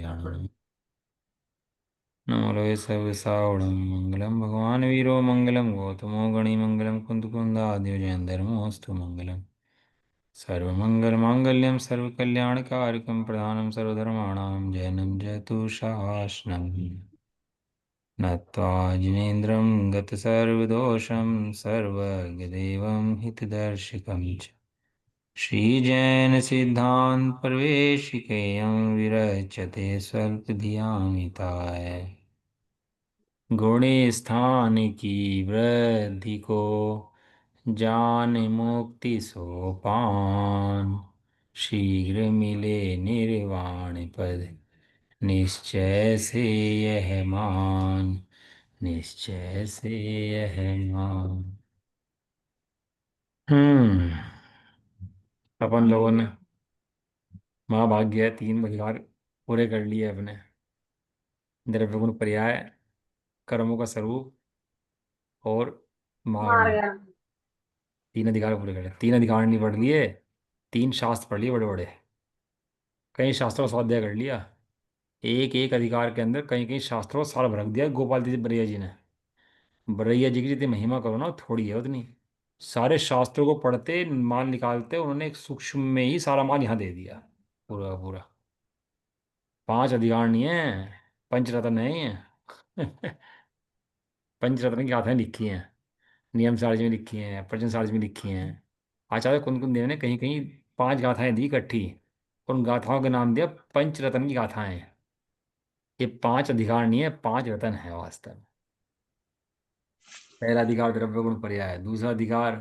कल्याणं नमो सर्वसावणं मङ्गलं भगवान् वीरो मङ्गलं गौतमो गणिमङ्गलं कुन्दकुन्दाद्यो जयन्धर्मोऽस्तु मङ्गलं सर्वमङ्गलमाङ्गल्यं सर्वकल्याणकारकं प्रधानं सर्वधर्माणां जयनं जयतु शासनं नत्वा जिनेन्द्रं गतसर्वदोषं सर्वज्ञदेवं हितदर्शिकं च श्रीजैनसिद्धान्तप्रवेशिकेयं विरच्यते स्वल्पधियामिताय गुणे स्थान की वृद्धि को जान मुक्ति सोपान शीघ्र मिले निर्वाण पद निश्चय से यह मान निश्चय से यह मान। अपन लोगों ने महाभाग्य तीन अधिकार पूरे कर लिए अपने। द्रव्य गुण पर्याय, कर्मों का स्वरूप और मार मागना। गया। तीन अधिकार पूरे कर लिए। तीन अधिकार नहीं पढ़ लिए, तीन शास्त्र पढ़ लिए बड़े बड़े। कई शास्त्रों का स्वाध्याय कर लिया। एक एक अधिकार के अंदर कहीं कहीं शास्त्रों को साल भर रख दिया गोपाल जी बरैया जी ने। बरैया जी की जितनी महिमा करो ना थोड़ी है उतनी। सारे शास्त्रों को पढ़ते माल निकालते उन्होंने एक सूक्ष्म में ही सारा माल यहाँ दे दिया पूरा का पूरा। पांच अधिकार नहीं है, पंचरत्न नहीं है। पंचरत्न की गाथाएं लिखी हैं, नियम सारजी में लिखी हैं, प्रश्न सारजी में लिखी हैं। आचार्य कुंद देव ने कहीं कहीं पांच गाथाएं दी इकट्ठी, और उन गाथाओं का नाम दिया पंचरत्न की गाथाएं। ये पांच अधिकार नहीं है, पांच रत्न है वास्तव में। पहला अधिकार द्रव्य गुण पर्याय, दूसरा अधिकार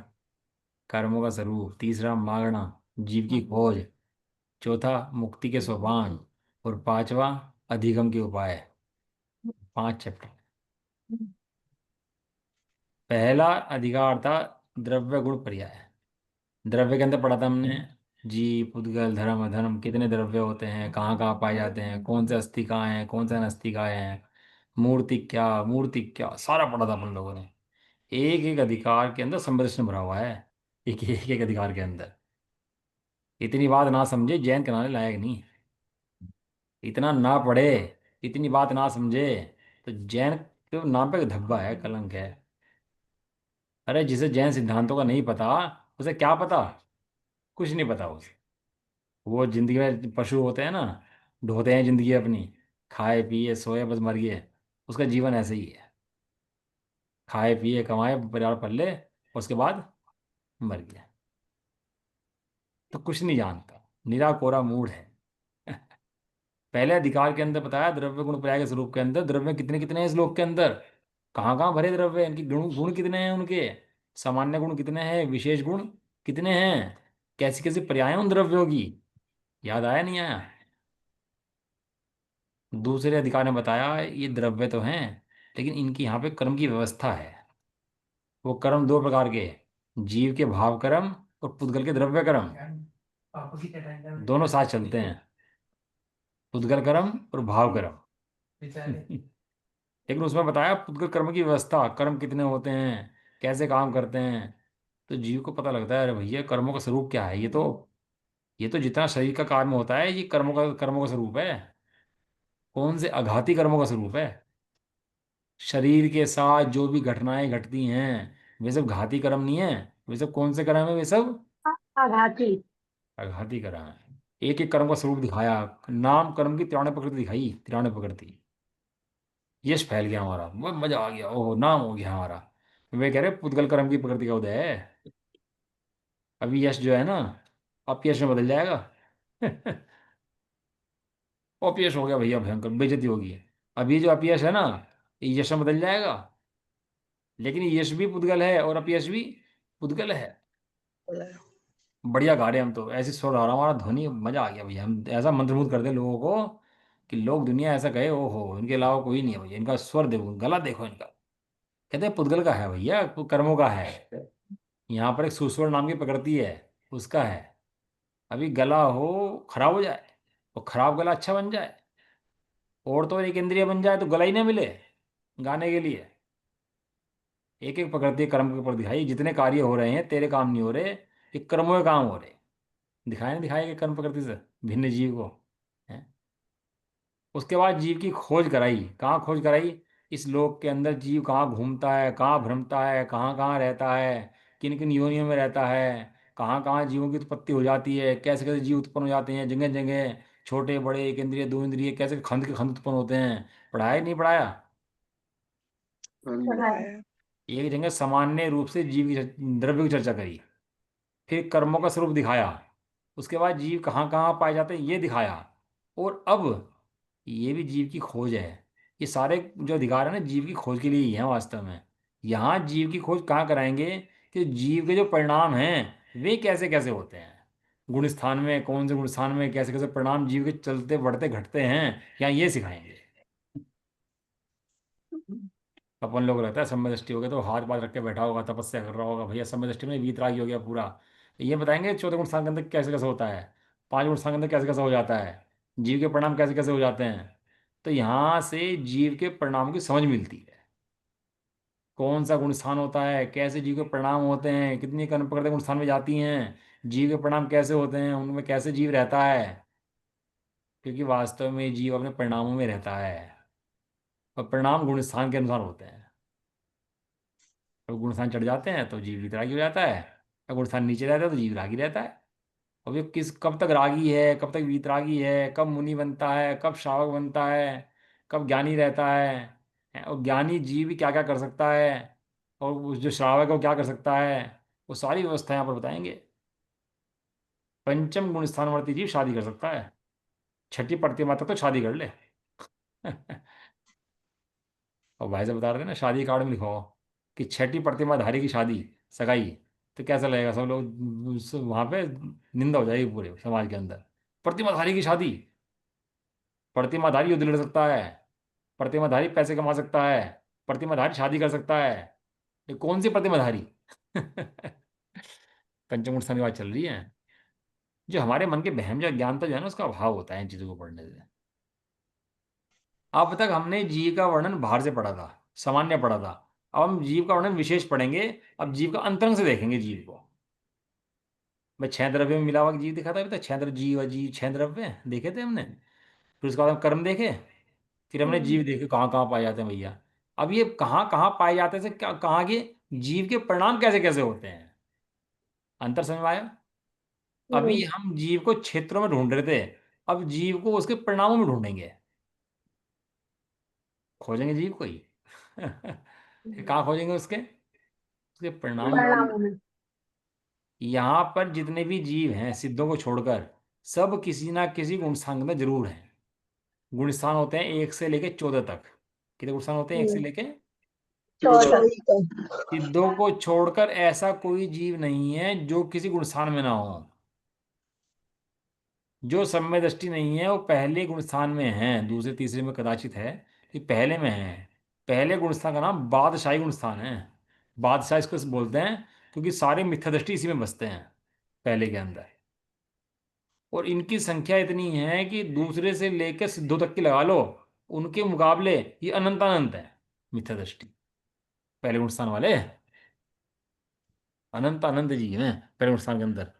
कर्मों का स्वरूप, तीसरा मागना जीव की खोज, चौथा मुक्ति के सोपान, और पांचवा अधिगम के उपाय। पांच चैप्टर। पहला अधिकार था द्रव्य गुण पर्याय। द्रव्य के अंदर पढ़ा था हमने जीव पुद्गल धर्म अधर्म कितने द्रव्य होते हैं, कहाँ कहाँ पाए जाते हैं, कौन से अस्थि कहाँ हैं, कौन से अनस्तिकाएं हैं, मूर्ति क्या सारा पढ़ा था अपन लोगों ने। एक एक अधिकार के अंदर संप्रश्न भरा हुआ है, एक अधिकार के अंदर। इतनी बात ना समझे जैन कहलाने लायक नहीं। इतना ना पढ़े, इतनी बात ना समझे तो जैन के नाम पे धब्बा है, कलंक है। अरे जिसे जैन सिद्धांतों का नहीं पता, उसे क्या पता? कुछ नहीं पता उसे। वो जिंदगी में पशु होते हैं ना, ढोते हैं जिंदगी अपनी, खाए पिए सोए बस मर गए। उसका जीवन ऐसे ही है, खाए पिए कमाए परिवार पाल ले, उसके बाद मर गया। तो कुछ नहीं जानता, निरा कोरा मूड है। पहले अधिकार के अंदर बताया द्रव्य गुण पर्याय के स्वरूप के अंदर द्रव्य कितने कितने हैं इस लोक के अंदर, कहाँ कहाँ भरे द्रव्य हैं, इनकी गुण गुण कितने हैं उनके, सामान्य गुण कितने हैं, विशेष गुण कितने हैं, कैसी कैसी पर्याय हैं उन द्रव्यों की। याद आया नहीं आया? दूसरे अधिकार ने बताया ये द्रव्य तो हैं, लेकिन इनकी यहाँ पे कर्म की व्यवस्था है। वो कर्म दो प्रकार के हैं, जीव के भाव कर्म और पुद्गल के द्रव्य कर्म। दोनों साथ चलते हैं, पुद्गल कर्म और भाव कर्म। लेकिन उसमें बताया पुद्गल कर्म की व्यवस्था, कर्म कितने होते हैं, कैसे काम करते हैं। तो जीव को पता लगता है अरे भैया कर्मों का स्वरूप क्या है, ये तो जितना शरीर का कार्य होता है ये कर्मों का स्वरूप है। कौन से आघाती कर्मों का स्वरूप है। शरीर के साथ जो भी घटनाएं घटती हैं वे सब घाती कर्म नहीं है। वे सब कौन से कर्म है? वे सब आघाती। आघाती कर्म है। एक एक कर्म का स्वरूप दिखाया, नाम कर्म की 93 प्रकृति दिखाई, 93 प्रकृति। यश फैल गया हमारा, बहुत मजा आ गया, ओहो नाम हो गया हमारा। वे कह रहे पुद्गल कर्म की प्रकृति का उदय है। अभी यश जो है ना, अपयश में बदल जाएगा। अपयश हो गया भैया, भयंकर बेइज्जती होगी। अभी जो अपयश है ना, ये यश में बदल जाएगा। लेकिन ये यश भी पुद्गल है और अपयश भी पुद्गल है। बढ़िया गा रहे हैं हम तो, ऐसे स्वर आ रहा हमारा ध्वनि, मजा आ गया भैया। हम ऐसा मंत्रमुग्ध कर दे लोगों को कि लोग दुनिया ऐसा कहे ओहो इनके अलावा कोई नहीं है भैया, इनका स्वर देखो गला देखो इनका। कहते हैं पुद्गल का है भैया, कर्मों का है। यहाँ पर एक सुस्वर नाम की प्रकृति है, उसका है। अभी गला हो खराब हो जाए और खराब गला अच्छा बन जाए, और तो एक इंद्रिय बन जाए तो गला ही ना मिले गाने के लिए। एक एक प्रकृति कर्म के ऊपर दिखाई, जितने कार्य हो रहे हैं तेरे काम नहीं हो रहे, ये कर्मों के काम हो रहे। दिखाए ना दिखाए कि कर्म प्रकृति से भिन्न जीव को है। उसके बाद जीव की खोज कराई। कहाँ खोज कराई? इस लोक के अंदर जीव कहाँ घूमता है, कहाँ भ्रमता है, कहाँ कहाँ रहता है, किन किन योनियों में रहता है, कहाँ कहाँ जीवों की उत्पत्ति हो जाती है, कैसे कैसे जीव उत्पन्न हो जाते हैं, जगह जगह छोटे बड़े, एक इंद्रिय दो इंद्रिय, कैसे खंड के खंड उत्पन्न होते हैं। पढ़ाया नहीं पढ़ाया? हाँ जी, पढ़ाया। बताया। एक जगह सामान्य रूप से जीव की द्रव्य की चर्चा करी, फिर कर्मों का स्वरूप दिखाया, उसके बाद जीव कहाँ कहाँ पाए जाते हैं ये दिखाया, और अब ये भी जीव की खोज है। ये सारे जो अधिकार है ना, जीव की खोज के लिए ही है वास्तव में। यहाँ जीव की खोज कहाँ कराएंगे कि जीव के जो परिणाम हैं वे कैसे कैसे होते हैं, गुण स्थान में कौन से गुण स्थान में कैसे कैसे परिणाम जीव के चलते बढ़ते घटते हैं, यहाँ ये सिखाएंगे। अपन लोग रहता है समय दृष्टि हो गया तो हाथ पाथ रख के बैठा होगा, तपस्या कर रहा होगा, भैया समय दृष्टि में वीतरागी हो गया पूरा। ये बताएंगे चौथे गुण स्थान के अंदर कैसे कैसे होता है, पांच गुण स्थान के अंदर कैसे कैसे हो जाता है, जीव के परिणाम कैसे कैसे हो जाते हैं। तो यहाँ से जीव के परिणाम की समझ मिलती है, कौन सा गुण स्थान होता है, कैसे जीव के परिणाम होते हैं, कितनी कर्म प्रकृति गुण स्थान में जाती हैं, जीव के परिणाम कैसे होते हैं, उनमें कैसे जीव रहता है। क्योंकि वास्तव में जीव अपने परिणामों में रहता है, और परिणाम गुण स्थान के अनुसार होते हैं। अब गुण स्थान चढ़ जाते हैं तो जीव वितरागी हो जाता है, अब गुण स्थान नीचे रहता है तो जीव रागी रहता है। अब ये किस कब तक रागी है, कब तक वीतरागी है, कब मुनि बनता है, कब श्रावक बनता है, कब ज्ञानी रहता है, और ज्ञानी जीव भी क्या क्या कर सकता है, और उस जो श्रावक है वो क्या कर सकता है, वो सारी व्यवस्था यहाँ पर बताएंगे। पंचम गुण स्थानवर्ती जीव शादी कर सकता है, छठी प्रतिमा तक तो शादी कर ले। और भाई से बता रहे थे ना, शादी कार्ड में लिखवाओ कि छठी प्रतिमाधारी की शादी, सगाई, तो कैसा लगेगा, सब लोग वहां पे निंदा हो जाएगी पूरे समाज के अंदर। प्रतिमाधारी की शादी, प्रतिमाधारी युद्ध लड़ सकता है, प्रतिमाधारी पैसे कमा सकता है, प्रतिमाधारी शादी कर सकता है, ये कौन सी प्रतिमाधारी? पंचम स्थान की बात चल रही है। जो हमारे मन के बहम जो ज्ञानता जो है ना, उसका अभाव होता है इन चीजों को पढ़ने से। अब तक हमने जीव का वर्णन बाहर से पढ़ा था, सामान्य पढ़ा था। अब हम जीव का वर्णन विशेष पढ़ेंगे। अब जीव का अंतरंग से देखेंगे जीव को। मैं छह द्रव्य में मिला हुआ जीव दिखा था अभी तक, छह द्रव्य जीव अजीव छह द्रव्य देखे थे हमने। फिर उसके बाद हम कर्म देखे, फिर हमने जीव देखे कहाँ कहाँ पाए जाते हैं भैया। अब ये कहाँ कहाँ पाए जाते हैं से कहाँ के जीव के परिणाम कैसे कैसे होते हैं, अंतर समझ में आया? अभी हम जीव को क्षेत्रों में ढूंढ रहे थे, अब जीव को उसके परिणामों में ढूंढेंगे, खोजेंगे जीव को ही। फिर कहाँ खोजेंगे उसके उसके परिणामों में। परिणाम। परिणामों में। यहाँ पर जितने भी जीव हैं सिद्धों को छोड़कर, सब किसी ना किसी गुण स्थान में जरूर हैं। गुण स्थान होते हैं 1 से लेके 14 तक। कितने गुण स्थान होते हैं 1 से लेके? 14। 14। सिद्धों को छोड़कर ऐसा कोई जीव नहीं है जो किसी गुण स्थान में ना हो। जो सम्यक दृष्टि नहीं है वो पहले गुण स्थान में है, दूसरे तीसरे में कदाचित है, ये पहले में है। पहले गुण स्थान का नाम बादशाही गुण स्थान है। बादशाह इसको बोलते हैं क्योंकि सारे मिथ्या दृष्टि इसी में बसते हैं, पहले के अंदर। और इनकी संख्या इतनी है कि दूसरे से लेकर सिद्धों तक की लगा लो, उनके मुकाबले ये अनंत अनंत है। मिथ्या दृष्टि पहले गुण स्थान वाले अनंत अनंत जीव हैं पहले गुण स्थान के अंदर।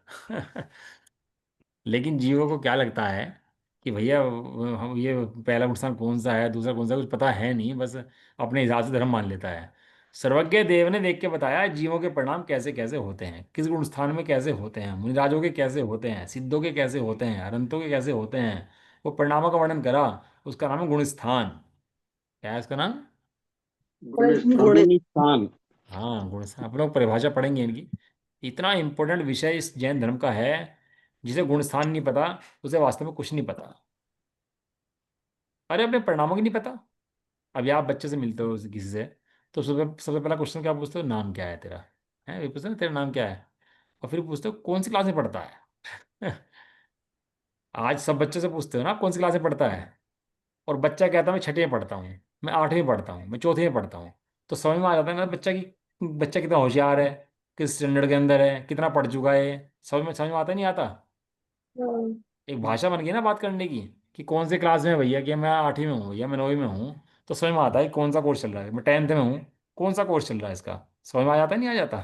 लेकिन जीवों को क्या लगता है कि भैया हम ये पहला गुण कौन सा है दूसरा कौन सा कुछ पता है नहीं, बस अपने हिसाब से धर्म मान लेता है। सर्वज्ञ देव ने देख के बताया जीवों के परिणाम कैसे कैसे होते हैं, किस गुण स्थान में कैसे होते हैं, मुनिराजों के कैसे होते हैं, सिद्धों के कैसे होते हैं, अनंतों के कैसे होते हैं। वो परिणामों का वर्णन करा, उसका नाम है गुण स्थान। क्या है उसका नाम? गुण स्थान। गुण। गुण स्थान। हाँ गुण स्थान, आप लोग परिभाषा पढ़ेंगे इनकी। इतना इंपॉर्टेंट विषय इस जैन धर्म का है, जिसे गुण स्थान नहीं पता उसे वास्तव में कुछ नहीं पता। अरे अपने परिणामों की नहीं पता। अभी आप बच्चे से मिलते हो किसी से, तो सबसे सबसे पहला क्वेश्चन क्या पूछते हो, नाम क्या है तेरा? है ये पूछते हो ना, तेरा नाम क्या है? और फिर पूछते हो कौन सी क्लास में पढ़ता है। आज सब बच्चे से पूछते हो ना कौन सी क्लास में पढ़ता है, और बच्चा कहता है मैं छठी में पढ़ता हूँ, मैं आठवीं में पढ़ता हूँ, मैं चौथी में पढ़ता हूँ। तो समझ में आ जाता है ना बच्चा कितना होशियार है, किस स्टैंडर्ड के अंदर है, कितना पढ़ चुका है। समझ में आता नहीं आता? एक भाषा बन गई ना बात करने की, कि कौन से क्लास में है भैया, कि मैं आठवीं में हूँ या मैं 9वीं में हूँ। तो समझ में आता है कि कौन सा कोर्स चल रहा है, मैं 10th में हूँ, कौन सा कोर्स चल रहा है इसका। समझ में आ जाता है नहीं आ जाता?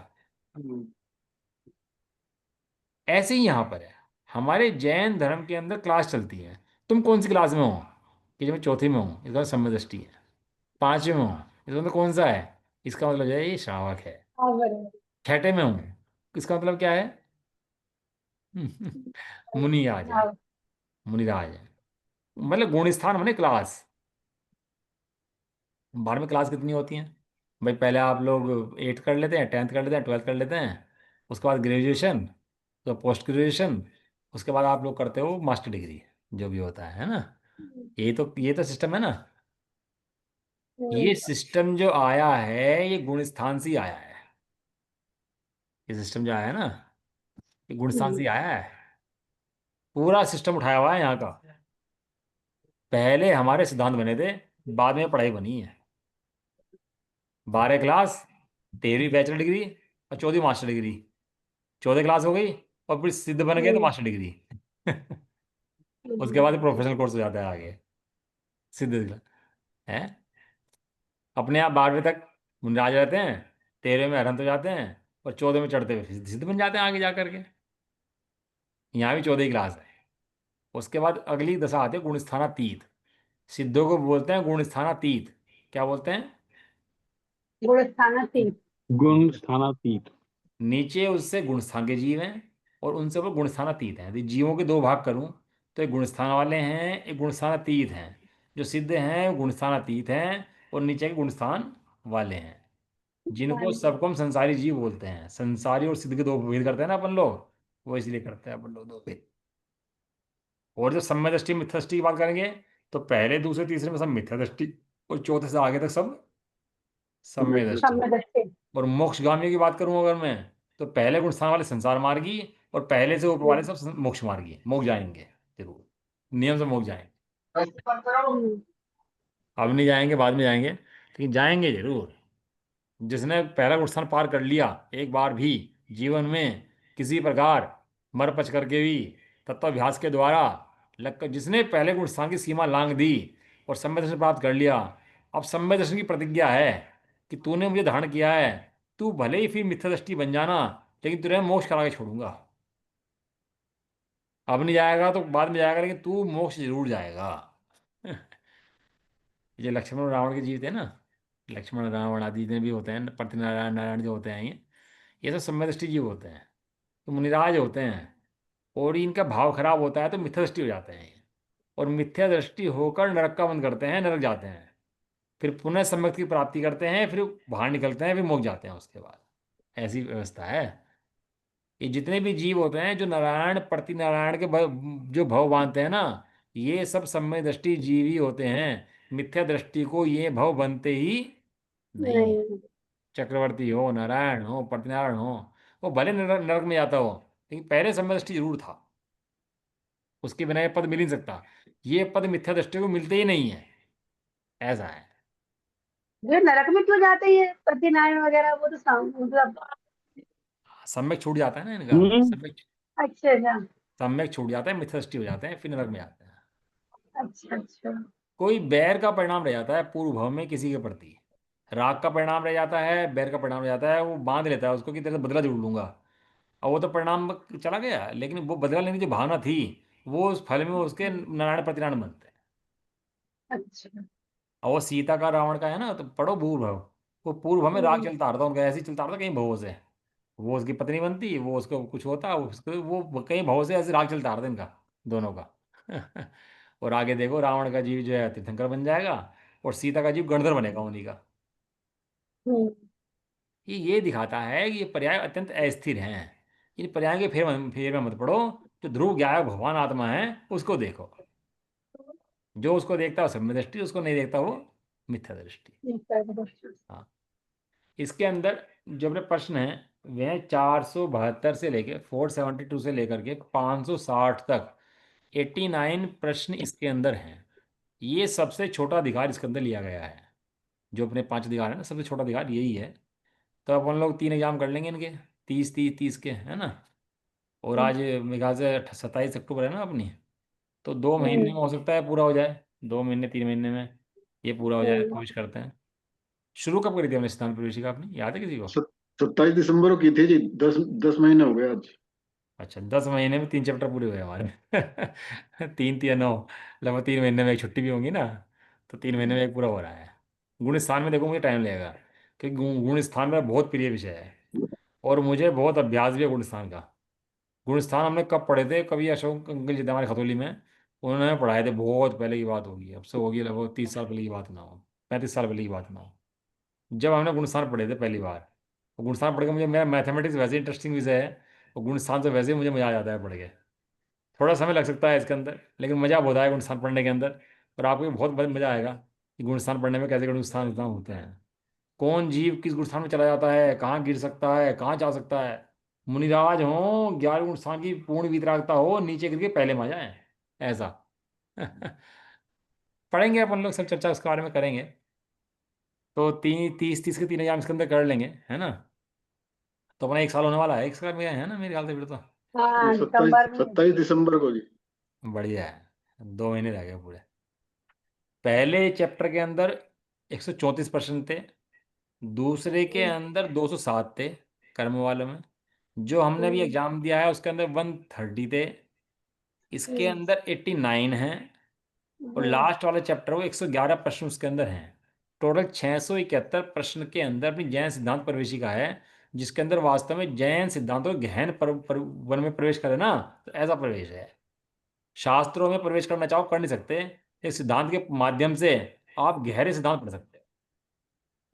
ऐसे ही यहाँ पर है, हमारे जैन धर्म के अंदर क्लास चलती है, तुम कौन सी क्लास में हो? कि जब मैं चौथी में हूँ इसका मतलब समय दृष्टि है। पांचवें में हूँ इसका मतलब कौन सा है, इसका मतलब जो है ये श्रावक है। अवर। छठे में हूँ इसका मतलब क्या है? मुनिराज है। मुनिराज है मतलब गुण स्थान माने क्लास। बारहवीं में क्लास कितनी होती है भाई? पहले आप लोग एट्थ कर लेते हैं, टेंथ कर लेते हैं, ट्वेल्थ कर लेते हैं, उसके बाद ग्रेजुएशन, तो पोस्ट ग्रेजुएशन, उसके बाद आप लोग करते हो मास्टर डिग्री, जो भी होता है ना। ये तो सिस्टम है ना। ये सिस्टम जो आया है ये गुण स्थान से ही आया है। ये सिस्टम जो आया है ना, ये गुण स्थान से ही आया है। पूरा सिस्टम उठाया हुआ है यहाँ का। पहले हमारे सिद्धांत बने थे, बाद में पढ़ाई बनी है। 12 क्लास, 13वीं बैचलर डिग्री और 14वीं मास्टर डिग्री। 14 क्लास हो गई और फिर सिद्ध बन गए तो मास्टर डिग्री। उसके बाद प्रोफेशनल कोर्स हो जाता है आगे, सिद्ध है। अपने आप 12वीं तक मुनराज रहते हैं, 13वीं में अरहंत हो जाते हैं और 14वीं में चढ़ते हुए फिर सिद्ध बन जाते हैं आगे जा करके। यहाँ भी 14 क्लास है। उसके बाद अगली दशा आती है गुण स्थानातीत। सिद्धों को बोलते हैं गुण स्थानातीत। क्या बोलते हैं? गुण स्थानातीत। गुण स्थानातीत। नीचे उससे गुण स्थान के जीव हैं और उनसे ऊपर गुण स्थानातीत हैं। यदि जीवों के दो भाग करूं तो एक गुण स्थान वाले हैं, एक गुण स्थानातीत हैं। जो सिद्ध हैं वो गुण स्थानातीत हैं और नीचे के गुण स्थान वाले हैं, जिनको सबको हम संसारी जीव बोलते हैं। संसारी और सिद्ध के दो भेद करते हैं ना अपन लोग, वो इसलिए करते हैं अपन लोग दो भेद। और जब सम्यक दृष्टि मिथ्या दृष्टि की बात करेंगे तो पहले दूसरे तीसरे में सब मिथ्या दृष्टि और चौथे से आगे तक सब सम्यक दृष्टि। सम्यदृष्टि। और मोक्षगामी की बात करूं अगर मैं, तो पहले गुण स्थान वाले संसार मार्गी और पहले से ऊपर वाले सब मोक्ष मार्गी, मोक्ष जाएंगे जरूर, नियम से मोक्ष जाएंगे। अब नहीं जाएंगे, बाद में जाएंगे, लेकिन जाएंगे जरूर। जिसने पहला गुण स्थान पार कर लिया एक बार भी जीवन में किसी प्रकार, मर पच करके भी, तत्वाभ्यास के द्वारा लग जिसने पहले गुण स्थान की सीमा लांघ दी और सम्यक दर्शन प्राप्त कर लिया, अब सम्यक दर्शन की प्रतिज्ञा है कि तूने मुझे धारण किया है, तू भले ही फिर मिथ्या दृष्टि बन जाना, लेकिन तुझे मोक्ष करा के छोड़ूंगा। अब नहीं जाएगा तो बाद में जाएगा, लेकिन तू मोक्ष जरूर जाएगा। ये लक्ष्मण और रावण के जीव थे ना, लक्ष्मण रावण आदि जितने भी होते हैं, पृथ्वीनारायण नारायण जो होते हैं, ये सब सम्यदृष्टि जीव होते हैं, तो मुनिराज होते हैं। और इनका भाव खराब होता है तो मिथ्या दृष्टि हो जाते हैं ये। और मिथ्या दृष्टि होकर नरक का मन करते हैं, नरक जाते हैं, फिर पुनः सम्यक की प्राप्ति करते हैं, फिर बाहर निकलते हैं, फिर मोक्ष जाते हैं उसके बाद। ऐसी व्यवस्था है। ये जितने भी जीव होते हैं जो नारायण प्रति नारायण के जो भव बांधते हैं ना, ये सब सम्यक दृष्टि जीव ही होते हैं। मिथ्या दृष्टि को ये भव बनते ही नहीं है। नहीं। चक्रवर्ती हो, नारायण हो, प्रतिनारायण हो, वो भले नरक में जाता हो, लेकिन पहले सम्यक दृष्टि जरूर था। उसके बिना ये पद मिल ही नहीं सकता। ये पद मिथ्या दृष्टि को मिलते ही नहीं है, ऐसा है। जो नरक में क्यों जाते हैं सत्यनारायण वगैरह, वो तो मतलब। सम्यक छूट जाता है ना इनका। हम्म। सम्यक, अच्छा अच्छा। सम्यक छूट जाता है, मिथ्या दृष्टि हो जाते हैं, फिर नरक में जाते हैं। अच्छा अच्छा। कोई बैर का परिणाम रह जाता है पूर्व भाव में किसी के प्रति, राग का परिणाम रह जाता है, बैर का परिणाम रह जाता है, वो बांध लेता है उसको कि तेरे से बदला जरूर लूंगा। और वो तो परिणाम चला गया, लेकिन वो बदला लेने की जो भावना थी, वो उस फल में उसके नारायण प्रतिनारायण बनते हैं। अच्छा। और वो सीता का रावण का है ना, तो पढ़ो पूर्व भव। वो पूर्व भव में राग चलता आ रहा था उनका, ऐसे ही चलता आ रहा था कई भवों से। वो उसकी पत्नी बनती, वो उसको कुछ होता, उसको वो कई भवों से ऐसे राग चलता आ रहा था इनका, दोनों का। और आगे देखो रावण का जीव जो है तीर्थंकर बन जाएगा और सीता का जीव गणधर बनेगा उन्हीं का। हम्म। ये दिखाता है कि ये पर्याय अत्यंत अस्थिर हैं। इन पर्यायों के फेर में मत पड़ो। जो ध्रुव ज्ञायक भगवान आत्मा है उसको देखो। जो उसको देखता है वो सम्यक दृष्टि, उसको नहीं देखता वो मिथ्या दृष्टि। हाँ। इसके अंदर जो अपने प्रश्न है वह 472 से लेके 472 से लेकर के 560 तक 89 प्रश्न इसके अंदर हैं। ये सबसे छोटा अधिकार इसके अंदर लिया गया है। जो अपने 5 अधिकार है ना, सबसे छोटा अधिकार यही है। तो अपन लोग 3 एग्जाम कर लेंगे इनके, 30 30 30 के है ना। और आज मेरे ख्याल से 27 अक्टूबर है ना अपनी, तो 2 महीने में हो सकता है पूरा हो जाए, 2 महीने 3 महीने में ये पूरा हो जाए, कोशिश करते हैं। शुरू कब करी थी हमने स्थान प्रवेशिका अपनी, याद है किसी को? 27 दिसंबर को की थी जी। 10 10 महीने हो गए आज। अच्छा, 10 महीने में 3 चैप्टर पूरे हुए हमारे। 3 3 9, लगभग 3 महीने में एक छुट्टी भी होंगी ना, तो 3 महीने में एक पूरा हो रहा है। गुण स्थान में देखो मुझे टाइम लगेगा, क्योंकि गुण स्थान मेरा बहुत प्रिय विषय है, और मुझे बहुत अभ्यास भी है गुण स्थान का। गुण स्थान हमने कब पढ़े थे, कभी अशोक अंकल जी थे हमारे खतौली में, उन्होंने पढ़ाए थे, बहुत पहले की बात होगी, अब से होगी लगभग 30 साल पहले की बात ना हो, 35 साल पहले की बात ना हो, जब हमने गुणस्थान पढ़े थे पहली बार। और गुणस्थान पढ़ के मुझे, मेरा मैथमेटिक्स वैसे इंटरेस्टिंग विषय है, और गुणस्थान से वैसे ही मुझे मजा आ जाता है पढ़ के। थोड़ा समय लग सकता है इसके अंदर, लेकिन मजा बहुत आएगा गुणस्थान पढ़ने के अंदर। और आपको भी बहुत मजा आएगा कि गुणस्थान पढ़ने में कैसे गुणस्थान उतना होते हैं, कौन जीव किस गुणस्थान में चला जाता है, कहाँ गिर सकता है, कहाँ जा सकता है। मुनिराज हो, 11 गुणस्थान की पूर्ण वितरागता हो, नीचे गिर के पहले में आ जाए, ऐसा। पढ़ेंगे अपन लोग, सब चर्चा उसके बारे में करेंगे। तो 30 30 के 3 एग्जाम इसके अंदर कर लेंगे, है ना। तो अपना 1 साल होने वाला है, 1 साल में है ना मेरे ख्याल से फिर तो। हाँ, सत्ताईस दिसंबर में। 27 दिसंबर को जी। बढ़िया है, 2 महीने रह गए पूरे। पहले चैप्टर के अंदर 134 प्रश्न थे, दूसरे के अंदर 207 थे, कर्म वाले में। जो हमने अभी हम्म, एग्जाम दिया है उसके अंदर 130 थे, इसके हम्म, अंदर 89 हैं। और हम्म, लास्ट वाले चैप्टर वो 111 प्रश्न उसके अंदर हैं। टोटल 671 प्रश्न के अंदर अपनी जैन सिद्धांत प्रवेशिका है, जिसके अंदर वास्तव में जैन सिद्धांतों के गहन वन में प्रवेश करे ना, तो ऐसा प्रवेश है। शास्त्रों में प्रवेश करना चाहो कर नहीं सकते, इस सिद्धांत के माध्यम से आप गहरे सिद्धांत पढ़ सकते हो।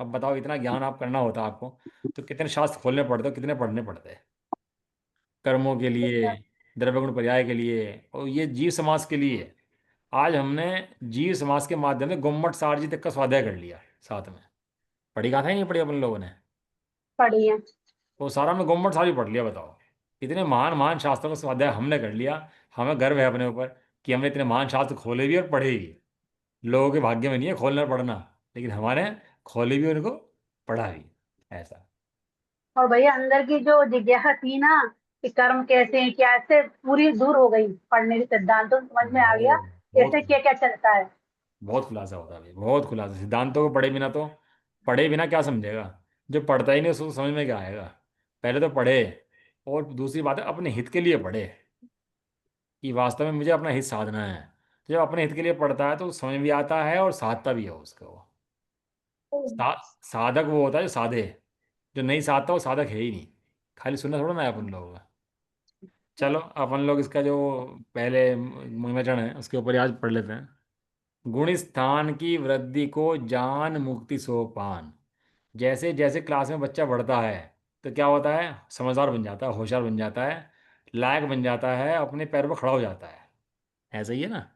अब बताओ, इतना ज्ञान आप करना होता है आपको, तो कितने शास्त्र खोलने पड़ते हो, कितने पढ़ने पड़ते हैं, कर्मों के लिए, द्रव्य गुण पर्याय के लिए, और ये जीव समाज के लिए। आज हमने जीव समाज के माध्यम से गुम्मट सारजी तक का स्वाध्याय कर लिया साथ में। पढ़ी कहा था ही नहीं पढ़ी अपन लोगों ने, पढ़ी है। तो सारा हमने गुम्मट सार ही पढ़ लिया, बताओ। इतने महान महान शास्त्रों का स्वाध्याय हमने कर लिया। हमें गर्व है अपने ऊपर कि हमने इतने महान शास्त्र खोले भी और पढ़े भी। लोगों के भाग्य में नहीं है खोलना और पढ़ना, लेकिन हमारे खोले भी, उनको पढ़ा भी, ऐसा। और भैया अंदर की जो जिज्ञासा थी ना, कि कर्म कैसे हैं, क्या से पूरी दूर हो गई, पढ़ने के सिद्धांत तो समझ में आ गया बहुत बहुत कैसे क्या क्या चलता है। बहुत खुलासा होता है भाई, बहुत खुलासा। सिद्धांतों को पढ़े बिना तो, पढ़े बिना क्या समझेगा। जो पढ़ता ही नहीं उसको समझ में क्या आएगा। पहले तो पढ़े, और दूसरी बात है अपने हित के लिए पढ़े, कि वास्तव में मुझे अपना हित साधना है। तो जब अपने हित के लिए पढ़ता है तो समझ भी आता है और साधता भी है उसको वो। साधक वो होता है जो साधे, जो नहीं साधता वो साधक है ही नहीं। खाली सुनना थोड़ा ना है अपन लोगों का। चलो अपन लोग इसका जो पहले मंगलाचरण है उसके ऊपर ही आज पढ़ लेते हैं। गुण स्थान की वृद्धि को जान मुक्ति सोपान। जैसे जैसे क्लास में बच्चा बढ़ता है, तो क्या होता है, समझदार बन जाता है, होशियार बन जाता है, लायक बन जाता है, अपने पैर पर खड़ा हो जाता है। ऐसा ही है ना।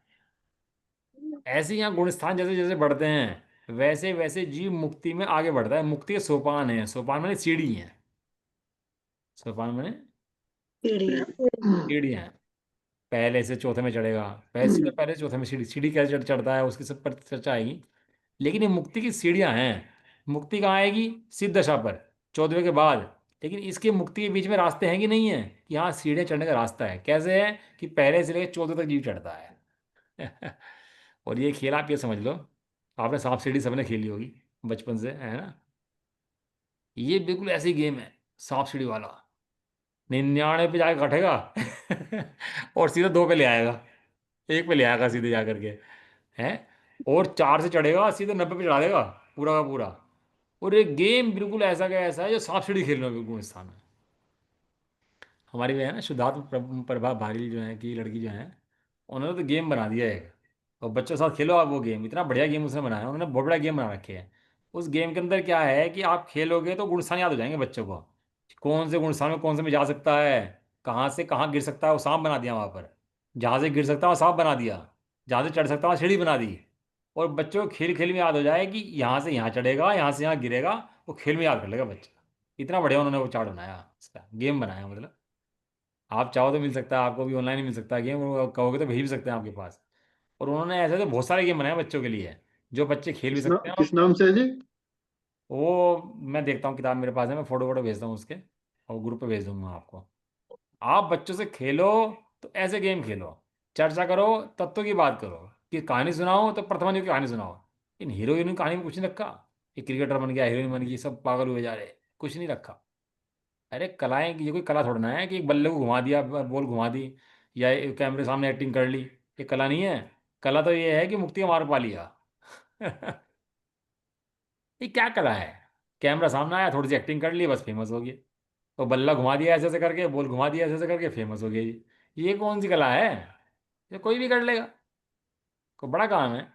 ऐसे ही यहाँ गुण स्थान जैसे जैसे बढ़ते हैं, वैसे वैसे जीव मुक्ति में आगे बढ़ता है। मुक्ति के सोपान है, सोपान माने सीढ़ी है, सोपान माने सीढ़ियाँ। सीढ़ियाँ हैं। पहले से चौथे में चढ़ेगा, पहले सीधे पहले से चौथे में सीढ़ी, सीढ़ी कैसे चढ़ता है उसकी सब पर चर्चा आएगी। लेकिन ये मुक्ति की सीढ़ियां हैं। मुक्ति कहाँ आएगी, सिद्ध दशा पर, 14वें के बाद। लेकिन इसके मुक्ति के बीच में रास्ते हैं कि नहीं है, कि हाँ सीढ़ियाँ चढ़ने का रास्ता है। कैसे है, कि पहले से लेकर 14 तक जीव चढ़ता है। और ये खेल आप ये समझ लो, आपने सांप सीढ़ी सबने खेली होगी बचपन से, है ना। ये बिल्कुल ऐसी गेम है, सांप सीढ़ी वाला। 99 पे जाके कटेगा, और सीधा 2 पे ले आएगा, 1 पे ले आएगा सीधे जा करके, है। और 4 से चढ़ेगा सीधे 90 पे चढ़ा देगा, पूरा का पूरा। और एक गेम बिल्कुल ऐसा का ऐसा है, जो सांप सीढ़ी खेलना बिल्कुल स्थान है। हमारी वे है ना शुद्धात्म प्रभा भागील जो है की लड़की जो है, उन्होंने तो गेम बना दिया है एक। और बच्चों के साथ खेलो आप वो गेम, इतना बढ़िया गेम उसने बनाया है, उन्होंने बहुत बड़ा गेम बना रखे है। उस गेम के अंदर क्या है कि आप खेलोगे तो गुणस्थान याद हो जाएंगे बच्चों को, कौन से गुणस्थान में कौन से में जा सकता है, कहाँ से कहाँ गिर सकता है, वो सांप बना दिया वहाँ पर। जहाँ से गिर सकता है वहाँ सांप बना दिया, जहाँ से चढ़ सकता है वहाँ सीढ़ी बना दी। और बच्चों को खेल खेल में याद हो जाए कि यहाँ से यहाँ चढ़ेगा, यहाँ से यहाँ गिरेगा, वो खेल में याद कर लेगा बच्चा। इतना बढ़िया उन्होंने वो चार्ट बनाया, इसका गेम बनाया मतलब। आप चाहो तो मिल सकता है, आपको भी ऑनलाइन ही मिल सकता है गेम, और कहोगे तो भेज भी सकते हैं आपके पास। और उन्होंने ऐसे तो बहुत सारे गेम बनाए हैं बच्चों के लिए, जो बच्चे खेल भी सकते हैं। किस नाम से है जी? वो मैं देखता हूँ, किताब मेरे पास है, मैं फोटो वोटो भेजता हूँ उसके, और ग्रुप पे भेज दूंगा आपको। आप बच्चों से खेलो तो ऐसे गेम खेलो, चर्चा करो, तत्व की बात करो, कि कहानी सुनाओ तो प्रथमा की कहानी सुनाओ। इन हीरो हीरोइन कहानी में कुछ नहीं रखा, ये क्रिकेटर बन गया, हीरोइन बन गई, सब पागल हुए जा रहे, कुछ नहीं रखा। अरे कलाएं, ये कोई कला थोड़ा ना है कि एक बल्ले को घुमा दिया, बॉल घुमा दी, या एक कैमरे सामने एक्टिंग कर ली। ये कला नहीं है। कला तो ये है कि मुक्ति का मार्ग पा लिया। ये क्या कला है? कैमरा सामने आया, थोड़ी सी एक्टिंग कर ली, बस फेमस हो गए। तो बल्ला घुमा दिया ऐसे ऐसे करके, बॉल घुमा दिया ऐसे ऐसे करके, फेमस हो गया जी। ये कौन सी कला है? ये कोई भी कर लेगा। कोई बड़ा काम है?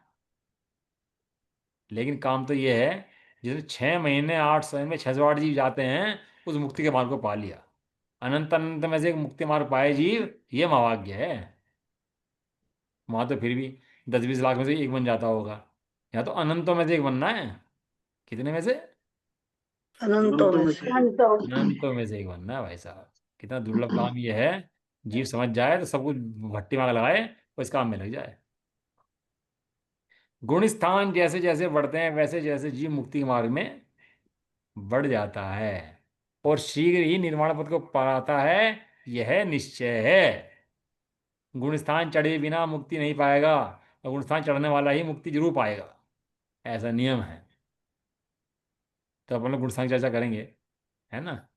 लेकिन काम तो ये है, जिसमें 6 महीने 8 समय में 608 जीव जाते हैं, उस मुक्ति के मार्ग को पा लिया। अनंत अनंत में से एक मुक्ति मार्ग पाए जीव, ये महाभाग्य है। वहां तो फिर भी 10-20 लाख में से एक बन जाता होगा। यहाँ तो अनंतों में से एक बनना है। कितने में से? अनंतों अनंतों में में से। से। अनंतों में से एक बनना है भाई साहब। कितना दुर्लभ काम ये है। जीव समझ जाए तो सब कुछ भट्टी मार लगाए और इस काम में लग जाए। गुण स्थान जैसे जैसे बढ़ते हैं, वैसे जैसे जीव मुक्ति के मार्ग में बढ़ जाता है और शीघ्र ही निर्वाण पद को पाता है, यह निश्चय है। गुण स्थान चढ़े बिना मुक्ति नहीं पाएगा, और गुण स्थान चढ़ने वाला ही मुक्ति जरूर पाएगा। ऐसा नियम है। तो अपन लोग गुण स्थान की चर्चा करेंगे, है ना।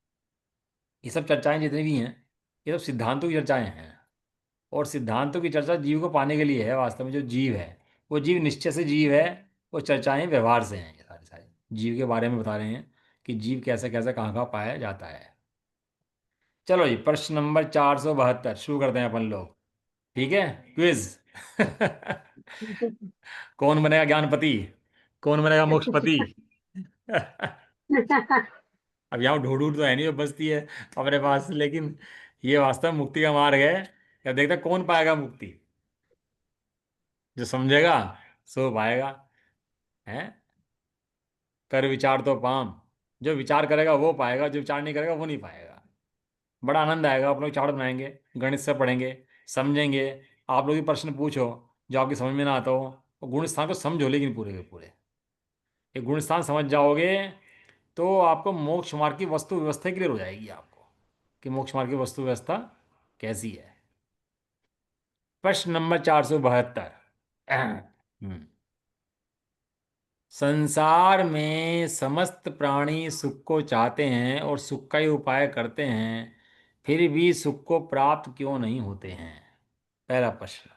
ये सब चर्चाएं जितनी भी हैं, ये सब सिद्धांतों की चर्चाएं हैं। और सिद्धांतों की चर्चा जीव को पाने के लिए है। वास्तव में जो जीव है, वो जीव निश्चय से जीव है। वो चर्चाएं व्यवहार से हैं। ये सारी सारी जीव के बारे में बता रहे हैं कि जीव कैसे कैसे कहाँ कहाँ पाया जाता है। चलो जी, प्रश्न नंबर 472 शुरू करते हैं अपन लोग। ठीक है, क्विज। कौन बनेगा ज्ञानपति? कौन बनेगा मोक्षपति? अब यहाँ ढूंढ ढूंढ तो है नहीं, वो बचती है अपने पास, लेकिन ये वास्तव में मुक्ति का मार्ग है। अब देखते हैं कौन पाएगा मुक्ति। जो समझेगा सो पाएगा। है। कर विचार तो पाम। जो विचार करेगा वो पाएगा, जो विचार नहीं करेगा वो नहीं पाएगा। बड़ा आनंद आएगा। आप लोग चार्ट बनाएंगे, गणित से पढ़ेंगे, समझेंगे। आप लोग भी प्रश्न पूछो जो आपकी समझ में ना आता हो, और गुण स्थान को समझो, लेकिन पूरे के पूरे। ये गुण स्थान समझ जाओगे तो आपको मोक्ष मार्ग की वस्तु व्यवस्था क्लियर हो जाएगी आपको, कि मोक्ष मार्ग की वस्तु व्यवस्था कैसी है। प्रश्न नंबर 472। संसार में समस्त प्राणी सुख को चाहते हैं और सुख का ही उपाय करते हैं, फिर भी सुख को प्राप्त क्यों नहीं होते हैं? पहला प्रश्न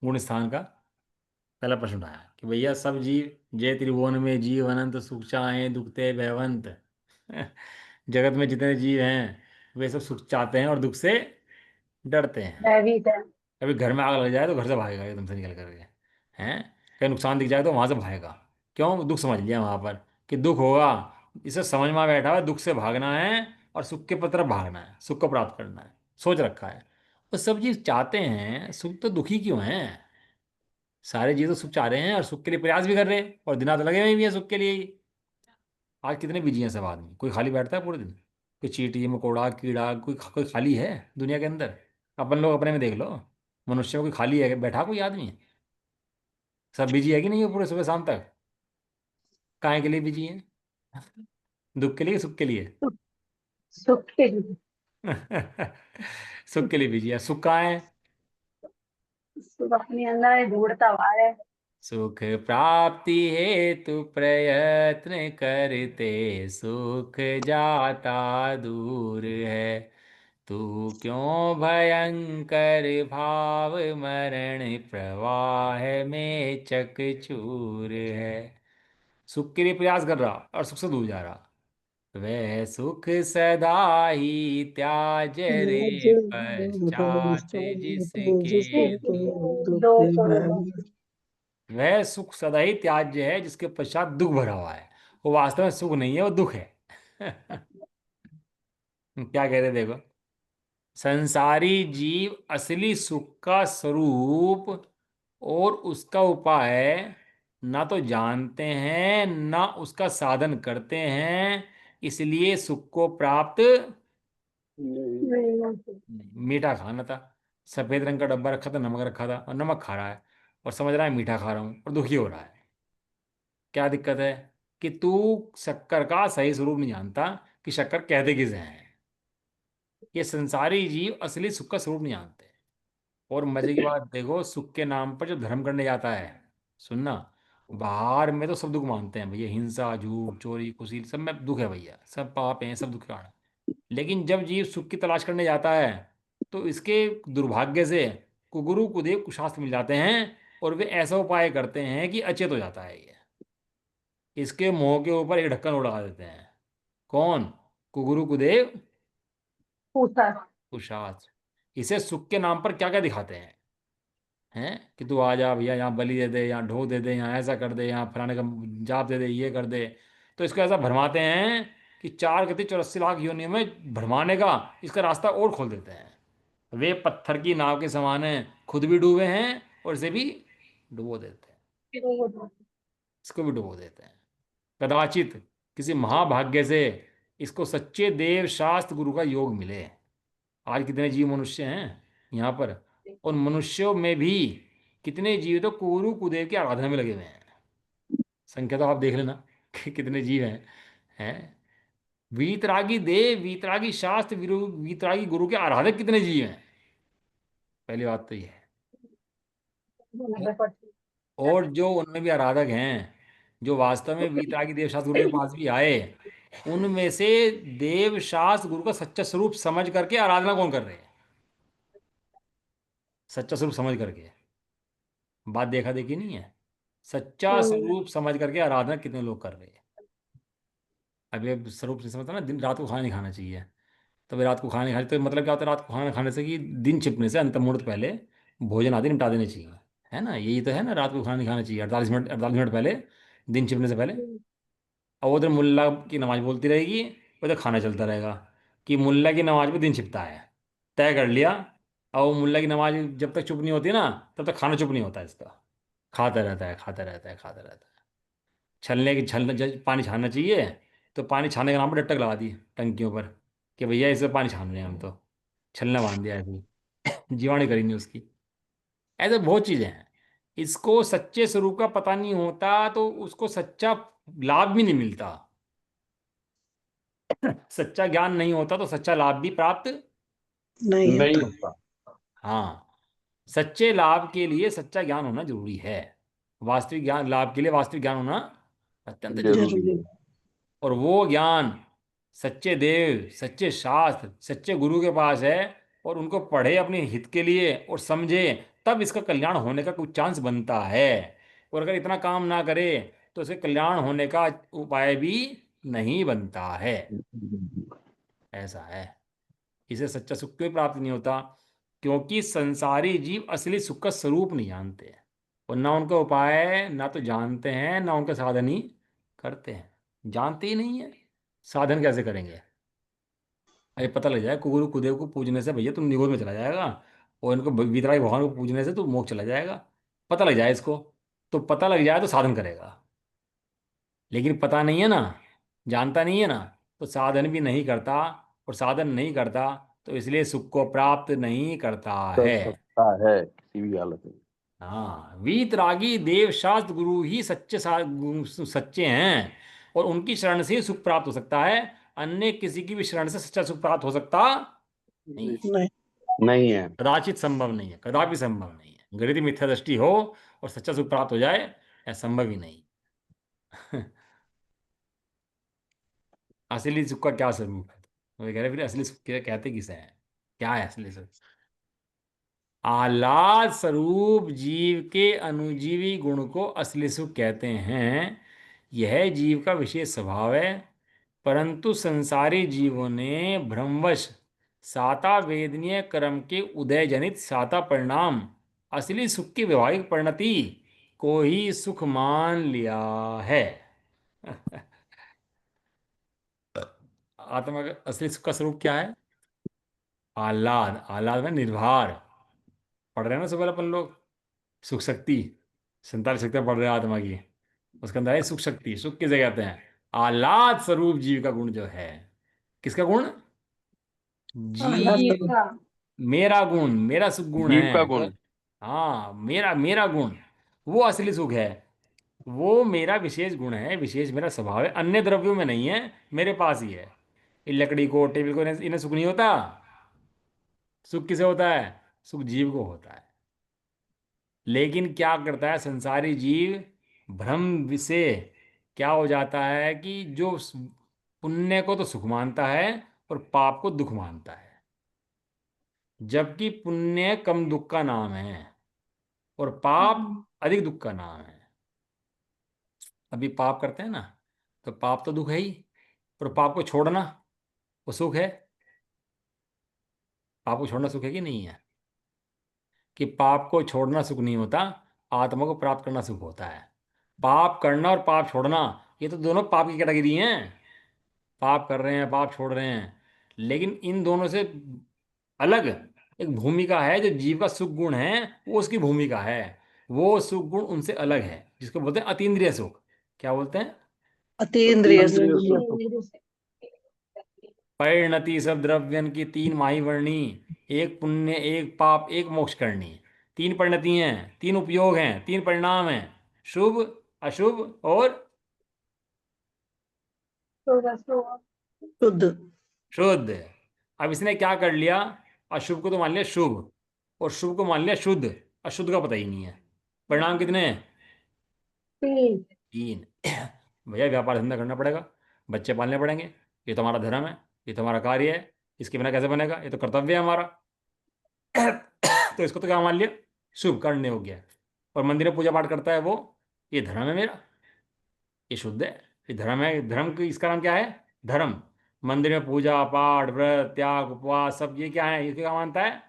गुण स्थान का पहला प्रश्न उठाया कि भैया सब जीव जय त्रिभुवन में जीव अनंत सुख चाहे दुखते भयवंत। जगत में जितने जीव हैं वे सब सुख चाहते हैं और दुख से डरते हैं। भयभीत है। कभी घर में आग लग जाए तो घर से भागेगा एकदम से निकल करके। हैं। कहीं नुकसान दिख जाए तो वहां से भागेगा। क्यों? दुख समझ लिया वहां पर कि दुख होगा। इसे समझ में बैठा हुआ है, दुख से भागना है और सुख के तरफ भागना है, सुख को प्राप्त करना है। सोच रखा है। वो सब चीज चाहते हैं, सुख तो दुखी क्यों है? सारे जीव तो सुख चाह रहे हैं और सुख के लिए प्रयास भी कर रहे हैं, और दिन रात लगे हुए भी हैं सुख के लिए ही। आज कितने बिजी हैं सब आदमी, कोई खाली बैठता है पूरे दिन? कोई चींटी मकोड़ा कीड़ा कोई खाली है दुनिया के अंदर? अपन लोग अपने में देख लो। मनुष्य में कोई खाली है बैठा कोई आदमी? सब बिजी है कि नहीं है पूरे सुबह शाम तक? काय के लिए बिजी है? दुख के लिए सुख के लिए? सुख। सुख के लिए। सुख के लिए बिजी है। सुख कहाँ है? सुख अपने अंदर है, ढूंढता हुआ है। सुख प्राप्ति हेतु प्रयत्न करते, सुख जाता दूर है। तू क्यों भयंकर भाव मरण प्रवाह में चकचूर है? सुख के लिए प्रयास कर रहा और सुख से दूर जा रहा। वह सुख सदा ही त्याज रे पश्चात जिसके जिसके दो। दो दुखी करोड़। भाई। वह सुख सदा ही त्याज्य है जिसके पश्चात दुख भरा हुआ है। वो वास्तव में सुख नहीं है, वो दुख है। क्या कहते हैं देखो। संसारी जीव असली सुख का स्वरूप और उसका उपाय ना तो जानते हैं ना उसका साधन करते हैं, इसलिए सुख को प्राप्त नहीं। नहीं। मीठा खाना था, सफेद रंग का डब्बा रखा था, नमक रखा था, और नमक खा रहा है और समझ रहा है मीठा खा रहा हूँ और दुखी हो रहा है। क्या दिक्कत है? कि तू शक्कर का सही स्वरूप नहीं जानता, कि शक्कर कहते किसे हैं। ये संसारी जीव असली सुख का स्वरूप नहीं जानते। और मजे की बात देखो, सुख के नाम पर जो धर्म करने जाता है, सुनना, बाहर में तो सब दुख मानते हैं भैया, हिंसा झूठ चोरी खुशी सब में दुख है भैया, सब पाप हैं, सब दुख का कारण है। लेकिन जब जीव सुख की तलाश करने जाता है तो इसके दुर्भाग्य से कुगुरु कुदेव कुशास्त्र मिल जाते हैं, और वे ऐसा उपाय करते हैं कि अचेत हो जाता है ये। इसके मुंह के ऊपर एक ढक्कन और लगा देते हैं। कौन? कुगुरु कुदेव पूछा। कुशास्त्र। इसे सुख के नाम पर क्या क्या दिखाते हैं, हैं कि तू आ जा भैया, यहाँ बलि दे दे, यहाँ ढो दे दे, यहाँ ऐसा कर दे, यहाँ फलाने का जाप दे दे, ये कर दे। तो इसको ऐसा भरमाते हैं कि 4 गति 84 लाख योनियों में भरमाने का इसका रास्ता और खोल देते हैं। वे पत्थर की नाव के समान हैं, खुद भी डूबे हैं और इसे भी डुबो देते हैं। फिर वो तो इसको भी डुबो देते हैं। कदाचित किसी महाभाग्य से इसको सच्चे देव शास्त्र गुरु का योग मिले। आज कितने जीव मनुष्य हैं यहाँ पर, और मनुष्यों में भी कितने जीव तो कुरु कुदेव की आराधना में लगे हुए हैं। संख्या तो आप देख लेना कि कितने जीव हैं। वीतरागी देव, वीतरागी शास्त्र, वीतरागी गुरु के आराधक कितने जीव हैं। पहली बात तो ये है। 90%। और जो उनमें भी आराधक हैं, जो वास्तव में वीतरागी देव शास्त्र गुरु के पास भी आए, उनमें से देव शास्त्र गुरु का सच्चा स्वरूप समझ करके आराधना कौन कर रहे हैं? सच्चा स्वरूप समझ करके, बात देखा देखी नहीं है। सच्चा हम्म। स्वरूप समझ करके आराधना कितने लोग कर रहे हैं। अब ये स्वरूप नहीं समझता ना, दिन रात को खाना नहीं खाना चाहिए। तो वे रात को खाना नहीं खाते, तो मतलब क्या होता है रात को खाना खाने से कि दिन छिपने से अंत मुहूर्त पहले भोजन आदि निपटा देने चाहिए। है ना, यही तो है ना, रात को खाना नहीं खाना चाहिए 48 मिनट पहले, दिन छिपने से पहले। और उधर मुल्ला की नमाज बोलती रहेगी, उधर खाना चलता रहेगा कि मुल्ला की नमाज में दिन छिपता है। तय कर लिया। और वो मुल्ला की नमाज जब तक चुप नहीं होती ना, तब तक खाना चुप नहीं होता इसका। खाता रहता है, खाता रहता है, खाता रहता है। छलने की छलना पानी छानना चाहिए, तो पानी छानने के नाम पर डट्टक लगा दी टंकियों पर कि भैया इससे पानी छान रहे हैं हम तो। छलना बांध दिया ऐसे जीवाणु करी नहीं उसकी। ऐसे बहुत चीजें हैं। इसको सच्चे स्वरूप का पता नहीं होता तो उसको सच्चा लाभ भी नहीं मिलता। सच्चा ज्ञान नहीं होता तो सच्चा लाभ भी प्राप्त नहीं नहीं होता। होता। हाँ, सच्चे लाभ के लिए सच्चा ज्ञान होना जरूरी है। वास्तविक ज्ञान लाभ के लिए वास्तविक ज्ञान होना अत्यंत जरूरी जरूरी है। जरूरी। है। और वो ज्ञान सच्चे देव, सच्चे शास्त्र, सच्चे गुरु के पास है, और उनको पढ़े अपने हित के लिए और समझे, तब इसका कल्याण होने का कुछ चांस बनता है। और अगर इतना काम ना करे तो इसके कल्याण होने का उपाय भी नहीं बनता है। ऐसा है। इसे सच्चा सुख क्यों प्राप्त नहीं होता? क्योंकि संसारी जीव असली सुख का स्वरूप नहीं जानते हैं, और ना उनका उपाय ना तो जानते हैं, ना उनका साधन ही करते हैं। जानते ही नहीं है, साधन कैसे करेंगे? अरे पता लग जाए कुगुरु कुदेव को पूजने से भैया तुम निगोद में चला जाएगा, और इनको वितराग भगवान को पूजने से तुम मोक्ष चला जाएगा। पता लग जाए इसको, तो पता लग जाए तो साधन करेगा। लेकिन पता नहीं है ना, जानता नहीं है ना, तो साधन भी नहीं करता। और साधन नहीं करता तो इसलिए सुख को प्राप्त नहीं करता कर है। सकता है किसी भी हालत में। हाँ, वीतरागी देव शास्त्र गुरु ही सच्चे हैं, और उनकी शरण से ही सुख प्राप्त हो सकता है। अन्य किसी की भी शरण से सच्चा सुख प्राप्त हो सकता नहीं है। नहीं। नहीं है। कदाचित संभव नहीं है, कदापि संभव नहीं है। गणित मिथ्या दृष्टि हो और सच्चा सुख प्राप्त हो जाए, ऐसा संभव ही नहीं। असली सुख का क्या स्वरूप है? तो कह रहे फिर असली सुख कहते किसे हैं? क्या है असली सुख? आह्लाद स्वरूप जीव के अनुजीवी गुण को असली सुख कहते हैं। यह जीव का विशेष स्वभाव है। परंतु संसारी जीवों ने भ्रमवश साता वेदनीय कर्म के उदय जनित साता परिणाम असली सुख की व्यवहारिक परिणति को ही सुख मान लिया है। आत्मा का असली सुख का स्वरूप क्या है? आह्लाद। आह्लाद में निर्भर। पढ़ रहे हैं ना सुबह अपन लोग, सुख शक्ति, 47 शक्तियां पढ़ रहे हैं आत्मा की। उसके अंदर है सुख शक्ति। सुख किसे कहते हैं? आह्लाद स्वरूप जीव का गुण जो है। किसका गुण? आह्लाद जीव। स्वरूप। का। मेरा गुण, मेरा सुख गुण जीव है। का गुण। हाँ, मेरा मेरा गुण, वो असली सुख है। वो मेरा विशेष गुण है, विशेष मेरा स्वभाव है, अन्य द्रव्यों में नहीं है, मेरे पास ही है। ये लकड़ी को, टेबल को, इन्हें सुख नहीं होता। सुख किसे होता है? सुख जीव को होता है। लेकिन क्या करता है संसारी जीव? भ्रम से क्या हो जाता है कि जो पुण्य को तो सुख मानता है, और पाप को दुख मानता है, जबकि पुण्य कम दुख का नाम है और पाप अधिक दुख का नाम है। अभी पाप करते हैं ना, तो पाप तो दुख है ही, और पाप को छोड़ना वो सुख है। पाप को छोड़ना सुख है कि नहीं है? कि पाप को छोड़ना सुख नहीं होता, आत्मा को प्राप्त करना सुख होता है। पाप करना और पाप छोड़ना, ये तो दोनों पाप की कैटेगरी हैं। पाप कर रहे हैं, पाप छोड़ रहे हैं, लेकिन इन दोनों से अलग एक भूमिका है। जो जीव का सुख गुण है वो उसकी भूमिका है, वो सुख गुण उनसे अलग है, जिसको बोलते हैं अतीन्द्रिय सुख। क्या बोलते हैं? अतीन्द्रिय सुख। इंद्रिय सुख। परिणति सब द्रव्यन की तीन माही वर्णी, एक पुण्य एक पाप एक मोक्ष करनी। तीन परिणति हैं, तीन उपयोग हैं, तीन परिणाम हैं, शुभ अशुभ और शुद्ध। शुद्ध। अब इसने क्या कर लिया, अशुभ को तो मान लिया शुभ और शुभ को मान लिया शुद्ध, अशुद्ध का पता ही नहीं है। परिणाम कितने हैं? तीन। तीन। भैया व्यापार धंधा करना पड़ेगा, बच्चे पालने पड़ेंगे, ये तो हमारा धर्म है, ये तो हमारा कार्य है, इसके बिना कैसे बनेगा, ये तो कर्तव्य है हमारा। तो इसको तो क्या मान लिया, शुभ करने हो गया। और मंदिर में पूजा पाठ करता है वो, ये धर्म है मेरा, ये शुद्ध है, ये धर्म है। धर्म की इसका नाम क्या है? धर्म। मंदिर में पूजा पाठ व्रत त्याग उपवास सब ये क्या है, ये क्या मानता है?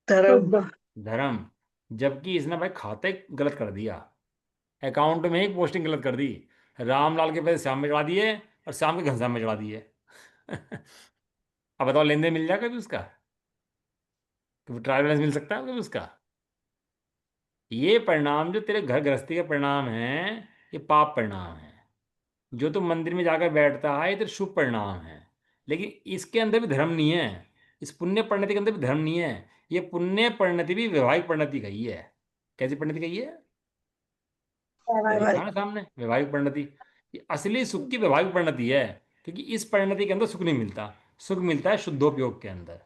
धर्म। शुद्ध। धर्म। जबकि इसने भाई खाते गलत कर दिया, अकाउंट में ही पोस्टिंग गलत कर दी, रामलाल के पैसे श्याम में चढ़ा दिए और श्याम के घनश्याम में चढ़ा दिए। अब बताओ लेन देन मिल जाएगा कभी उसका? कभी ट्रायल बैलेंस मिल सकता है कभी उसका? ये परिणाम जो तेरे घर गृहस्थी के परिणाम हैं, ये पाप परिणाम है। जो तू मंदिर में जाकर बैठता है ये तेरे शुभ परिणाम है, लेकिन इसके अंदर भी धर्म नहीं है। इस पुण्य परिणति के अंदर भी धर्म नहीं है। ये पुण्य परिणति भी वैवाहिक परिणति का ही है। कैसी परिणति का ही है? देखा ना व्यवहारिक। सामने, वैवाहिक परिणति। ये असली सुख की वैवाहिक परिणति है, क्योंकि इस परिणति के अंदर सुख नहीं मिलता। सुख मिलता है शुद्धोपयोग के अंदर।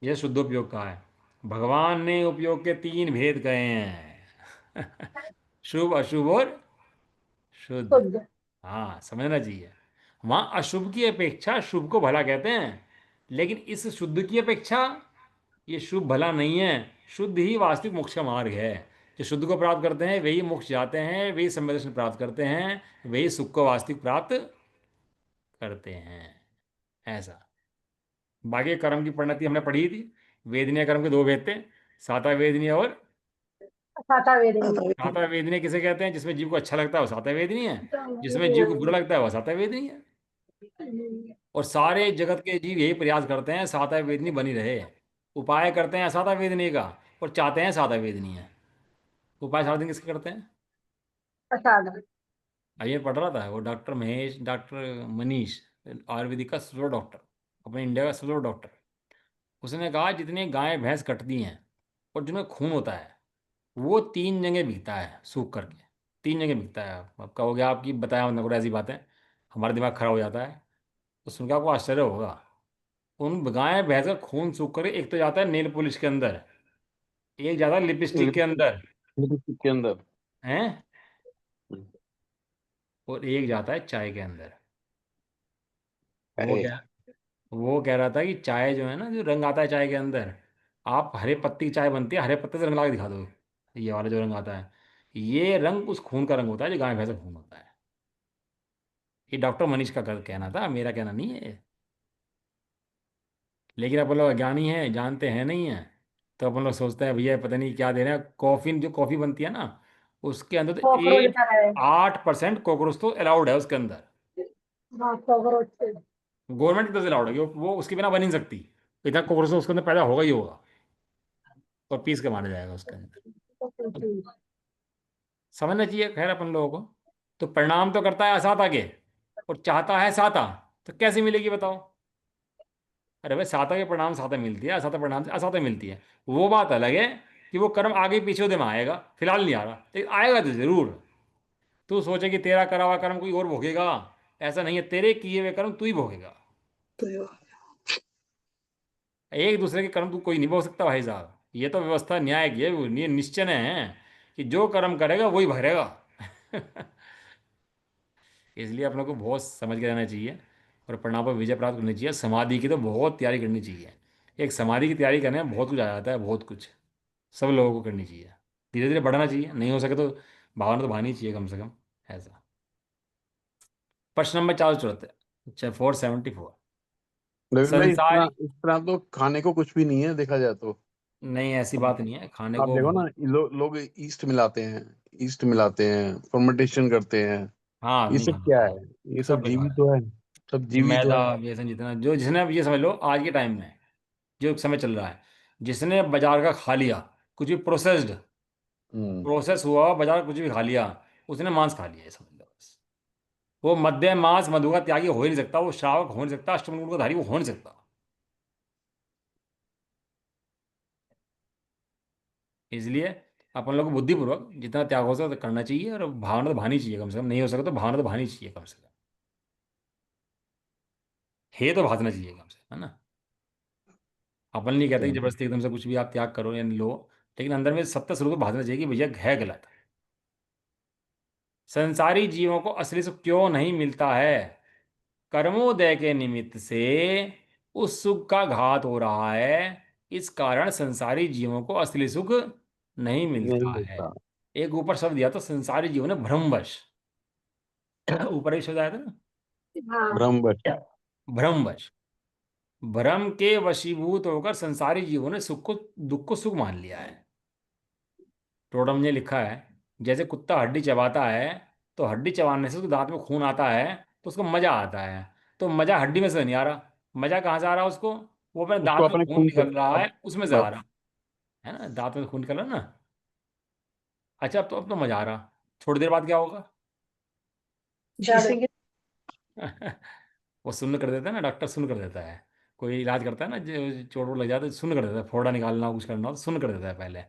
यह शुद्धोपयोग का है। भगवान ने उपयोग के तीन भेद कहे हैं। शुभ अशुभ और शुद्ध। शुद्ध। हाँ समझना चाहिए। वहाँ अशुभ की अपेक्षा शुभ को भला कहते हैं, लेकिन इस शुद्ध की अपेक्षा ये शुभ भला नहीं है। शुद्ध ही वास्तविक मोक्ष का मार्ग है। जो शुद्ध को प्राप्त करते हैं वही मोक्ष जाते हैं, वही संवेदन प्राप्त करते हैं, वही सुख को वास्तविक प्राप्त करते हैं। ऐसा। बाकी कर्म की परिणति हमने पढ़ी थी। वेदनीय कर्म के दो भेद थे, साता वेदनीय और साता वेदनी। साता वेदनीय किसे कहते हैं? जिसमें जीव को अच्छा लगता है वो साता वेदनीय है, जिसमें जीव को बुरा लगता है वो साता वेदनीय है। और सारे जगत के जीव यही प्रयास करते हैं साता वेदनी बनी रहे, उपाय करते हैं साता वेदनी का और चाहते हैं साता वेदनी है। उपाय सारा दिन किसके करते हैं? प्रसाद। अभी मैं पढ़ रहा था, वो डॉक्टर महेश, डॉक्टर मनीष, आयुर्वेदिक का सबसे बड़ा डॉक्टर, अपने इंडिया का सबसे बड़ा डॉक्टर। उसने कहा जितने गाय भैंस कटती हैं और जिनमें खून होता है वो तीन जगह बिकता है सूख करके। तीन जगह बिकता है। अब कहोगे आपकी बताया मतलब ऐसी बातें, हमारा दिमाग खराब हो जाता है। तो सुन के आपको आश्चर्य होगा। उन गाय भैंस का खून सूख कर एक तो जाता है नेल पॉलिश के अंदर, एक जाता है लिपस्टिक के लिपस्टिक। अंदर लिपस्टिक के अंदर। है, और एक जाता है चाय के अंदर। वो है। क्या, वो कह रहा था कि चाय जो है ना, जो रंग आता है चाय के अंदर, आप हरे पत्ती की चाय बनती है, हरे पत्ते से रंग ला के दिखा दो, ये वाला जो रंग आता है, ये रंग उस खून का रंग होता है जो गाय भैंस का खून होता है। ये डॉक्टर मनीष का कहना था, मेरा कहना नहीं है। लेकिन अपन लोग अज्ञानी हैं, जानते हैं नहीं है, तो अपन लोग सोचते हैं भैया पता नहीं क्या दे रहे हैं। कॉफी जो कॉफी बनती है ना, उसके अंदर तो कॉकरोच एट तरह है। 8% कॉकरोच तो अलाउड है उसके अंदर। हाँ, कॉकरोच से। गवर्नमेंट की तरफ से अलाउड है कि वो उसके बिना बन ही नहीं सकती। इतना कॉकरोच तो उसके अंदर पैदा होगा ही होगा, और पीस के मारा जाएगा उसके अंदर। तो समझना चाहिए खैर अपन लोगों को। तो परिणाम तो करता है असाता के, और चाहता है साता, तो कैसे मिलेगी बताओ? अरे भाई साता के परिणाम साता मिलती है, असाता परिणाम से असाता मिलती है। वो बात अलग है कि वो कर्म आगे पीछे होते में आएगा, फिलहाल नहीं आ रहा, लेकिन आएगा तो जरूर। तू सोचे कि तेरा करा हुआ कर्म कोई और भोगेगा, ऐसा नहीं है। तेरे किए हुए कर्म तू ही भोगेगा। तो ये एक दूसरे के कर्म तू कोई नहीं भोग सकता भाई साहब। ये तो व्यवस्था न्याय की है, ये निश्चय है कि जो कर्म करेगा वही भरेगा। इसलिए अपने को बहुत समझ के रहना चाहिए और परिणाम पर विजय प्राप्त करनी चाहिए। समाधि की तो बहुत तैयारी करनी चाहिए। एक समाधि की तैयारी करने में बहुत कुछ आ जाता है, बहुत कुछ। सब लोगों को करनी चाहिए, धीरे धीरे बढ़ना चाहिए, नहीं हो सके तो भावना तो भानी चाहिए कम से कम, ऐसा। प्रश्न नंबर 474, अच्छा 474। लेकिन भाई संसारी, इस तरह तो खाने को कुछ भी नहीं है देखा जाए तो। नहीं ऐसी अब बात नहीं है, खाने आप को देखो ना, बहुत। लोग ईस्ट मिलाते हैं, फर्मेंटेशन करते हैं। हाँ ये नहीं सब खाना क्या चाहिए, है? ये सब सब जीवी बेकार है। तो है, सब जीवी तो मैदा, है। बेसन, जितना जो जिसने, अब ये समझ लो आज के टाइम में जो समय चल रहा है, जिसने बाजार का खा लिया, कुछ भी प्रोसेस्ड, हम्म। प्रोसेस हुआ बाजार का कुछ भी खा लिया, उसने मांस खा लिया, ये समझ लो बस। वो मध्य मांस मधु का त्यागी हो ही नहीं सकता, वो श्रावक हो नहीं सकता, अष्टम गुण का धारी वो हो नहीं सकता। इसलिए अपन लोग को बुद्धिपूर्वक जितना त्याग हो सके करना चाहिए, और भावना तो भानी चाहिए कम से कम, नहीं हो सके तो भावना तो भानी चाहिए कम से कम, हे तो भाजना चाहिए कम से कम, है ना। अपन नहीं कहते कि तो जबरदस्ती एकदम से कुछ भी आप त्याग करो या लो, लेकिन अंदर में सत्य स्वरूप भाजना चाहिए कि भैया है गलत। संसारी जीवों को असली सुख क्यों नहीं मिलता है? कर्मोदय के निमित्त से उस सुख का घात हो रहा है। इस कारण संसारी जीवों को असली सुख नहीं नहीं मिलता है। मिलता। एक ऊपर शब्द दिया तो संसारी जीवन है भ्रमवश। ऊपर एक शब्द आया था ना, हाँ। ब्रह्मवश। भ्रमवश। भ्रम के वशीभूत होकर संसारी जीवों ने सुख को, दुख को सुख मान लिया है। टोडम ने लिखा है, जैसे कुत्ता हड्डी चबाता है, तो हड्डी चबाने से उसके दांत में खून आता है, तो उसको मजा आता है। तो मजा हड्डी में से नहीं आ रहा, मजा कहाँ से आ रहा है उसको? वो अपने उसको दांत में अपने खून खून से निकल रहा अब है उसमें से आ बस। रहा है ना, दांत में खून निकल रहा है ना। अच्छा, अब तो मजा आ रहा, थोड़ी देर बाद क्या होगा? शीशे की। वो सुन्न कर देता है ना, डॉक्टर सुन्न कर देता है। कोई इलाज करता है ना, जो चोट वोट लग जाता है सुन्न कर देता है, फोड़ा निकालना कुछ करना हो तो सुन्न कर देता है पहले।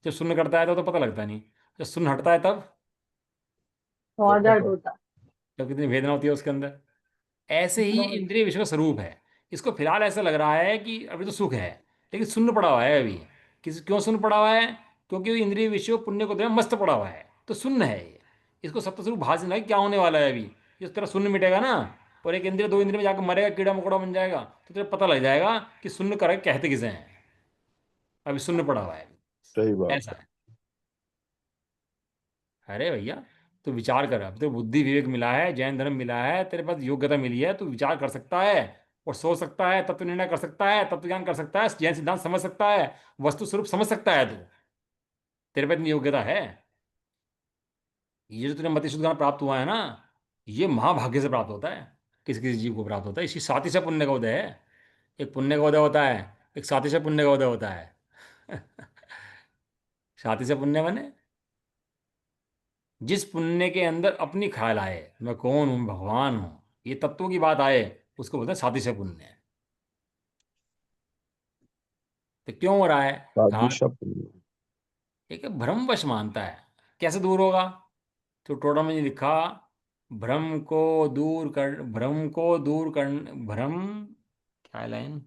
जब सुन्न करता है तो पता लगता नहीं, जब सुन्न हटता है तब बहुत दर्द तो होता। तब कितनी वेदना होती है उसके अंदर। ऐसे ही इंद्रिय विषय का स्वरूप है। इसको फिलहाल ऐसा लग रहा है कि अभी तो सुख है, लेकिन सुन्न पड़ा हुआ है अभी। क्यों सुन्न पड़ा हुआ है? क्योंकि वो इंद्रिय विषय पुण्य को दे मस्त पड़ा हुआ है, तो सुन्न है ये। इसको सप्त स्वरूप भाषण है, क्या होने वाला है अभी। इस तरह शून्य मिटेगा ना, और एक इंद्रिय दो इंद्रिय में जाकर मरेगा, कीड़ा मकोड़ा बन जाएगा, तो तुझे पता लग जाएगा कि शून्य कर कहते किसे हैं। अभी शून्य पड़ा हुआ है, सही बात ऐसा है। है। अरे भैया, तू विचार कर, अब तो बुद्धि विवेक मिला है, जैन धर्म मिला है, तेरे पास योग्यता मिली है, तू विचार कर सकता है और सोच सकता है, तत्व निर्णय कर सकता है, तत्व ज्ञान कर सकता है, जैन सिद्धांत समझ सकता है, वस्तु स्वरूप समझ सकता है तू। तेरे पास इतनी योग्यता है। ये जो तुझे मति शुद्ध ज्ञान प्राप्त हुआ है ना, ये महाभाग्य से प्राप्त होता है, किसी किसी जीव को प्राप्त होता है। इसकी साथी से पुण्य का उदय है। एक पुण्य का उदय होता है, एक साथी से पुण्य का उदय होता है। साथी से पुण्य बने जिस पुण्य के अंदर अपनी ख्याल आए, मैं कौन हूं, भगवान हूं, ये तत्वों की बात आए, उसको बोलते हैं साथी से पुण्य। तो क्यों हो रहा है? साधु हाँ, शब्द। एक भ्रमवश मानता है। कैसे दूर होगा? तो टोटा में लिखा, भ्रम को दूर कर, भ्रम, क्या लाइन,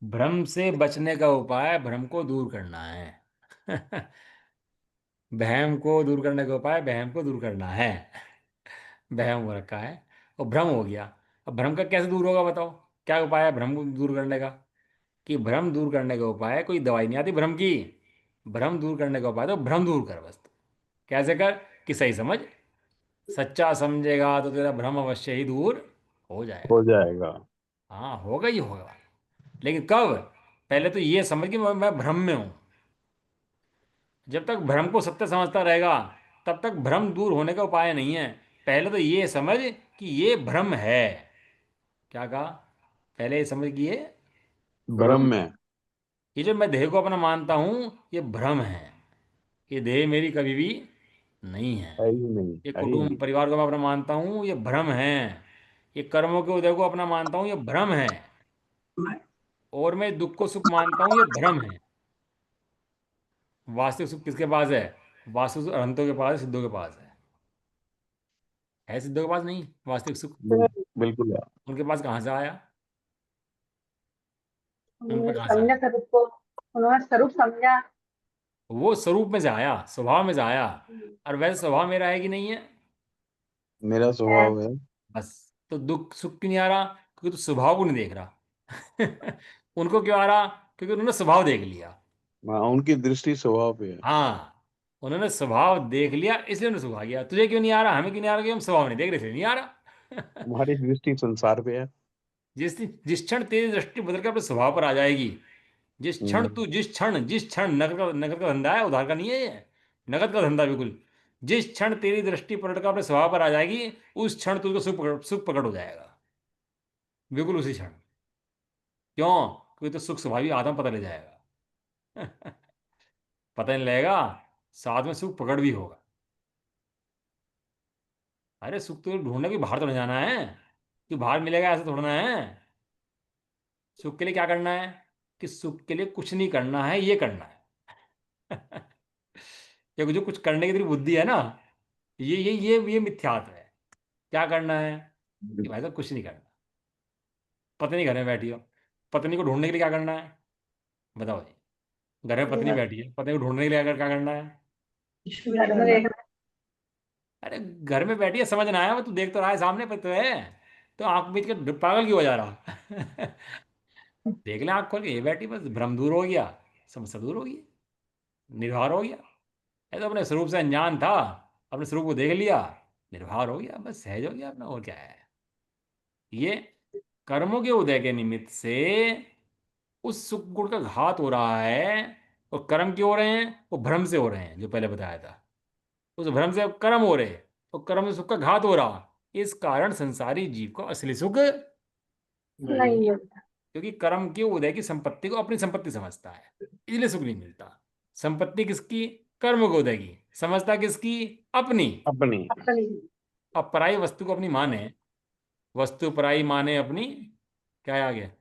भ्रम से बचने का उपाय भ्रम को दूर करना है। वहम को दूर करने का उपाय वहम को दूर करना है। वहम हो रखा है और भ्रम हो गया। अब भ्रम का कैसे दूर होगा बताओ? क्या उपाय है भ्रम को दूर करने का? कि भ्रम दूर करने का उपाय, कोई दवाई नहीं आती भ्रम की। भ्रम दूर करने का उपाय तो भ्रम दूर कर बस। कैसे कर? कि सही समझ, सच्चा समझेगा तो तेरा भ्रम अवश्य ही दूर हो हो जाएगा। जाएगा। हाँ होगा ही होगा, लेकिन कब? पहले तो ये समझ कि मैं भ्रम में हूं। जब तक भ्रम को सत्य समझता रहेगा, तब तक भ्रम दूर होने का उपाय नहीं है। पहले तो ये समझ कि ये भ्रम है। क्या कहा? पहले ये समझ कि ये भ्रम भ्रम, में ये जो मैं देह को अपना मानता हूं ये भ्रम है। ये देह मेरी कभी भी नहीं है। है ही नहीं, ये है ही कुटुंब नहीं। परिवार को मैं अपना मानता हूं ये भ्रम है। ये कर्मों के उदय को अपना मानता हूं ये भ्रम है। और मैं दुख को सुख मानता हूं ये भ्रम है। वास्तविक सुख किसके पास है? वास्तविक सुख अनंतों के पास है, सिद्धों के पास है सिद्धों के पास नहीं वास्तविक सुख। बिल्कुल यार। उनके पास कहाँ से आया? उन पर उन्होंने कहाँ से समझा आया? स्वरूप को, उन्होंने स्वरूप समझा। वो स्वरूप में से आया, स्वभाव में से आया। और वैसे स्वभाव मेरा है कि नहीं है? मेरा है। स्वभाव है। बस। तो दुख सुख क्यों नहीं आ रहा? क्योंकि तू स्वभाव को नहीं देख रहा। उनको क्यों आ रहा? क्योंकि उन्होंने स्वभाव देख लिया। हाँ, उनकी दृष्टि स्वभाव पे है। हाँ, उन्होंने स्वभाव देख लिया इसलिए उन्हें सुख आ गया। तुझे क्यों नहीं आ रहा, हमें क्यों नहीं आ रहा? क्योंकि हम स्वभाव नहीं देख रहे, इसलिए नहीं आ रहा। हमारी दृष्टि संसार पे है। जिस जिस क्षण तेरी दृष्टि बदल कर अपने स्वभाव पर आ जाएगी, जिस क्षण नगद का धंधा है, उधार का नहीं है ये, नगद का धंधा बिल्कुल। जिस क्षण तेरी दृष्टि पलट कर अपने स्वभाव पर आ जाएगी, उस क्षण तुझको सुख प्रकट हो जाएगा, बिल्कुल उसी क्षण। क्यों? क्योंकि तो सुख स्वभावी आत्मा पता ले जाएगा। पता नहीं लगेगा, साथ में सुख प्रकट भी होगा। अरे सुख तो ढूंढने की बाहर तो नहीं जाना है कि बाहर मिलेगा, ऐसा थोड़ा ना है। सुख के लिए क्या करना है? कि सुख के लिए कुछ नहीं करना है, ये करना है। ये जो कुछ करने की तेरी बुद्धि है ना, ये मिथ्यात्व है। क्या करना है? कि भाई साहब कुछ नहीं करना। पत्नी घर में बैठी हो, पत्नी को ढूंढने के लिए क्या करना है? बताओ जी। घर में पत्नी बैठी है, पत्नी को ढूंढने के लिए क्या करना है? घर में देखना। अरे घर में बैठी है, समझ ना आया, वो तू देख तो रहा है, सामने पर तो है। तो आंख बीच के पागल क्यों हो जा रहा? देख ले आंख खोल के, ये बैठी, बस भ्रम दूर हो गया, समस्या दूर हो गई, निर्भर हो गया। ये तो अपने स्वरूप से अनजान था, अपने स्वरूप को देख लिया, निर्भर हो गया, बस सहज हो गया अपना, और क्या है। ये कर्मों के उदय के निमित्त से उस सुख गुण का घात हो रहा है। और कर्म क्यों हो रहे हैं? वो भ्रम से हो रहे हैं, जो पहले बताया था। उस भ्रम से कर्म हो रहे, और कर्म से सुख का घात हो रहा। इस कारण संसारी जीव को असली सुख नहीं नहीं है। मिलता। क्योंकि कर्म के उदय की संपत्ति को अपनी संपत्ति समझता है, इसलिए सुख नहीं मिलता। संपत्ति किसकी? कर्म के उदय की। समझता किसकी? अपनी। अपनी। अपनी। अब पराई वस्तु को अपनी माने, वस्तु पराई माने अपनी, क्या है आगे?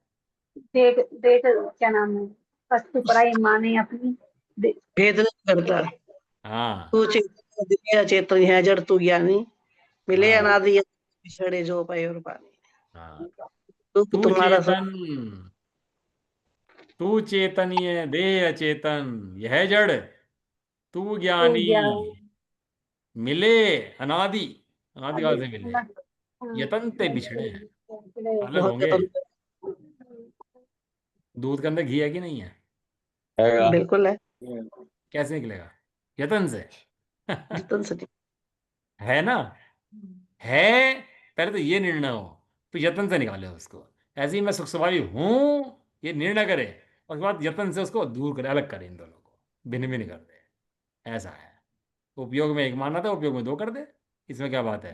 देख देख क्या नाम है, वस्तु पराई माने अपनी। भेद नहीं करता। हाँ। तू चेतन दिव्य चेतन है, जड़ तू ज्ञानी, मिले हाँ। अनादि बिछड़े जो पाए और पानी। हाँ। रूप तू तुम्हारा सब। चेतन, तू चेतनीय देह अचेतन, यह जड़, तू तो ज्ञानी, ज्ञान। मिले अनादि, अनादिकाल से मिले, हाँ, यतन ते बिछड़े हैं, अलग बहुत होंगे। जतन। दूध के अंदर घी है कि नहीं है? है। बिल्कुल है। कैसे निकलेगा? यतन से। जतन से। है ना? है। पहले तो ये निर्णय हो, तो यत्न से निकाले उसको। ऐसे ही मैं सुख स्वभावी हूं, ये निर्णय करे, और उसके बाद यत्न से उसको दूर करे, अलग करे, इन दोनों को भिन्न भिन्न कर दे। ऐसा है। उपयोग में एक मानना था, उपयोग में दो कर दे। इसमें क्या बात है?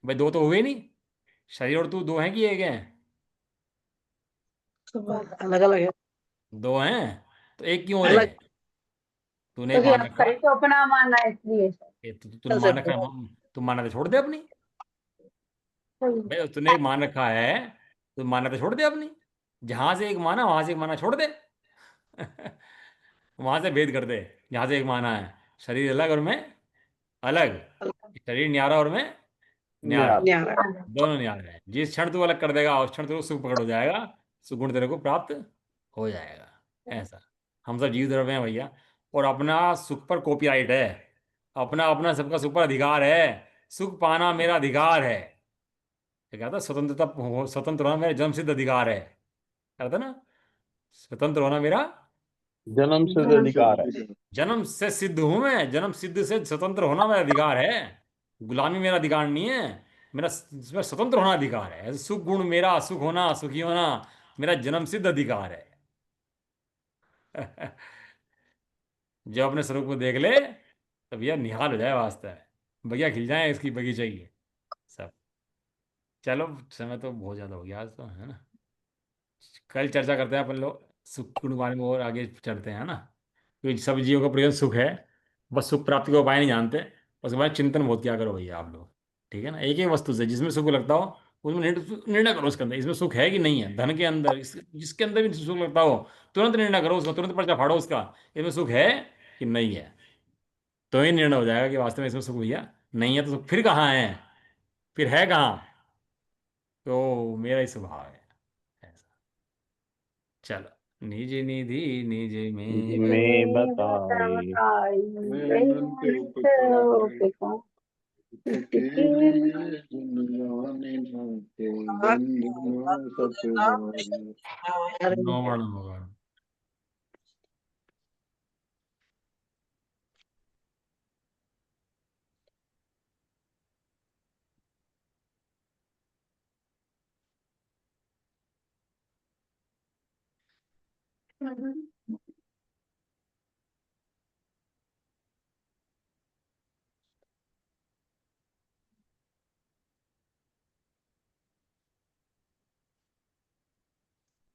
भाई दो तो हुए नहीं। शरीर और तू दो हैं कि एक हैं? सब अलग अलग है। दो हैं। तो एक क्यों हो रहे अलग हैं? तूने एक क्योंकि मान आप रखा। करे तो अपना मानना है इसलिए। तूने से मान रखा है, तू मानना तो छोड़ दे अपनी। सही। भाई तूने एक मान रखा है, तो मानना तो छोड़ दे अपनी। जहां से एक माना वहां से एक माना छोड़ दे। वहां से भेद कर दे। जहां से एक माना है, शरीर अलग और मैं अलग, शरीर न्यारा और मैं न्यारा, न्यारा। न्यारा। दोनों न्यारे हैं। जिस क्षण तू अलग कर देगा, उस क्षण तेरे को सुख प्रकट हो जाएगा, सुगुण तेरे को प्राप्त हो जाएगा। ऐसा। हम सब जीव द्रव्य हैं भैया, और अपना सुख पर कॉपीराइट है, अपना अपना सबका सुख पर अधिकार है। सुख पाना मेरा अधिकार है। ये कहता स्वतंत्रता, स्वतंत्र होना मेरा जन्मसिद्ध अधिकार है, कहता ना, स्वतंत्र होना मेरा जन्म सिद्ध अधिकार है। जन्म से सिद्ध हूं मैं, जन्म सिद्ध से स्वतंत्र होना मेरा अधिकार है। गुलामी मेरा अधिकार नहीं है, मेरा इसमें स्वतंत्र होना अधिकार है। ऐसे सुख गुण मेरा, सुख होना, सुखी होना मेरा जन्म सिद्ध अधिकार है। जब अपने स्वरूप को देख ले, तो भैया निहाल हो जाए वास्ता है, भैया खिल जाए इसकी बगीचा ही है सब। चलो, समय तो बहुत ज्यादा हो गया आज तो, है ना? कल चर्चा करते हैं अपन लोग, सुख गुण के बारे में और आगे चलते हैं, है ना? क्योंकि सब जीवों का प्रयोजन सुख है, बस सुख प्राप्ति का उपाय नहीं जानते। उसके बाद चिंतन बहुत क्या करो भैया आप लोग। ठीक है ना? एक एक वस्तु से जिसमें सुख लगता हो, उसमें निर्णय करो उसके अंदर इसमें सुख है कि नहीं है। धन के अंदर जिसके अंदर भी सुख लगता हो, तुरंत निर्णय करो उसका, तुरंत पर्चा फाड़ो उसका, इसमें सुख है कि नहीं है। तो ही निर्णय हो जाएगा कि वास्तव में इसमें सुख भैया नहीं है, तो सुख फिर कहाँ है, फिर है कहाँ? तो मेरा ही स्वभाव है ऐसा। चलो, निज निधि निज में मैं मैं बताए। बताई, यही अनंत रूप को। इसके इसके लिए दुनिया में भागे बंधुआ सतवारे। नौवर्ण भगवान।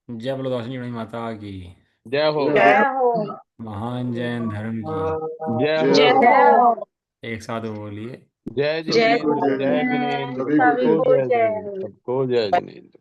जय बोलो रोशनी बड़ी माता की। जय हो। जय हो। महान जैन धर्म की। जय जय हो। जय हो। हो। एक साथ बोलिए। जय जय सभी को जिनेन्द्र, जय जय हिंद, जिनेन्द्र, सभी को सभी जय सबको को हिंद। जय जय जिनेन्द्र, हो। सबको जय जिनेन्द्र।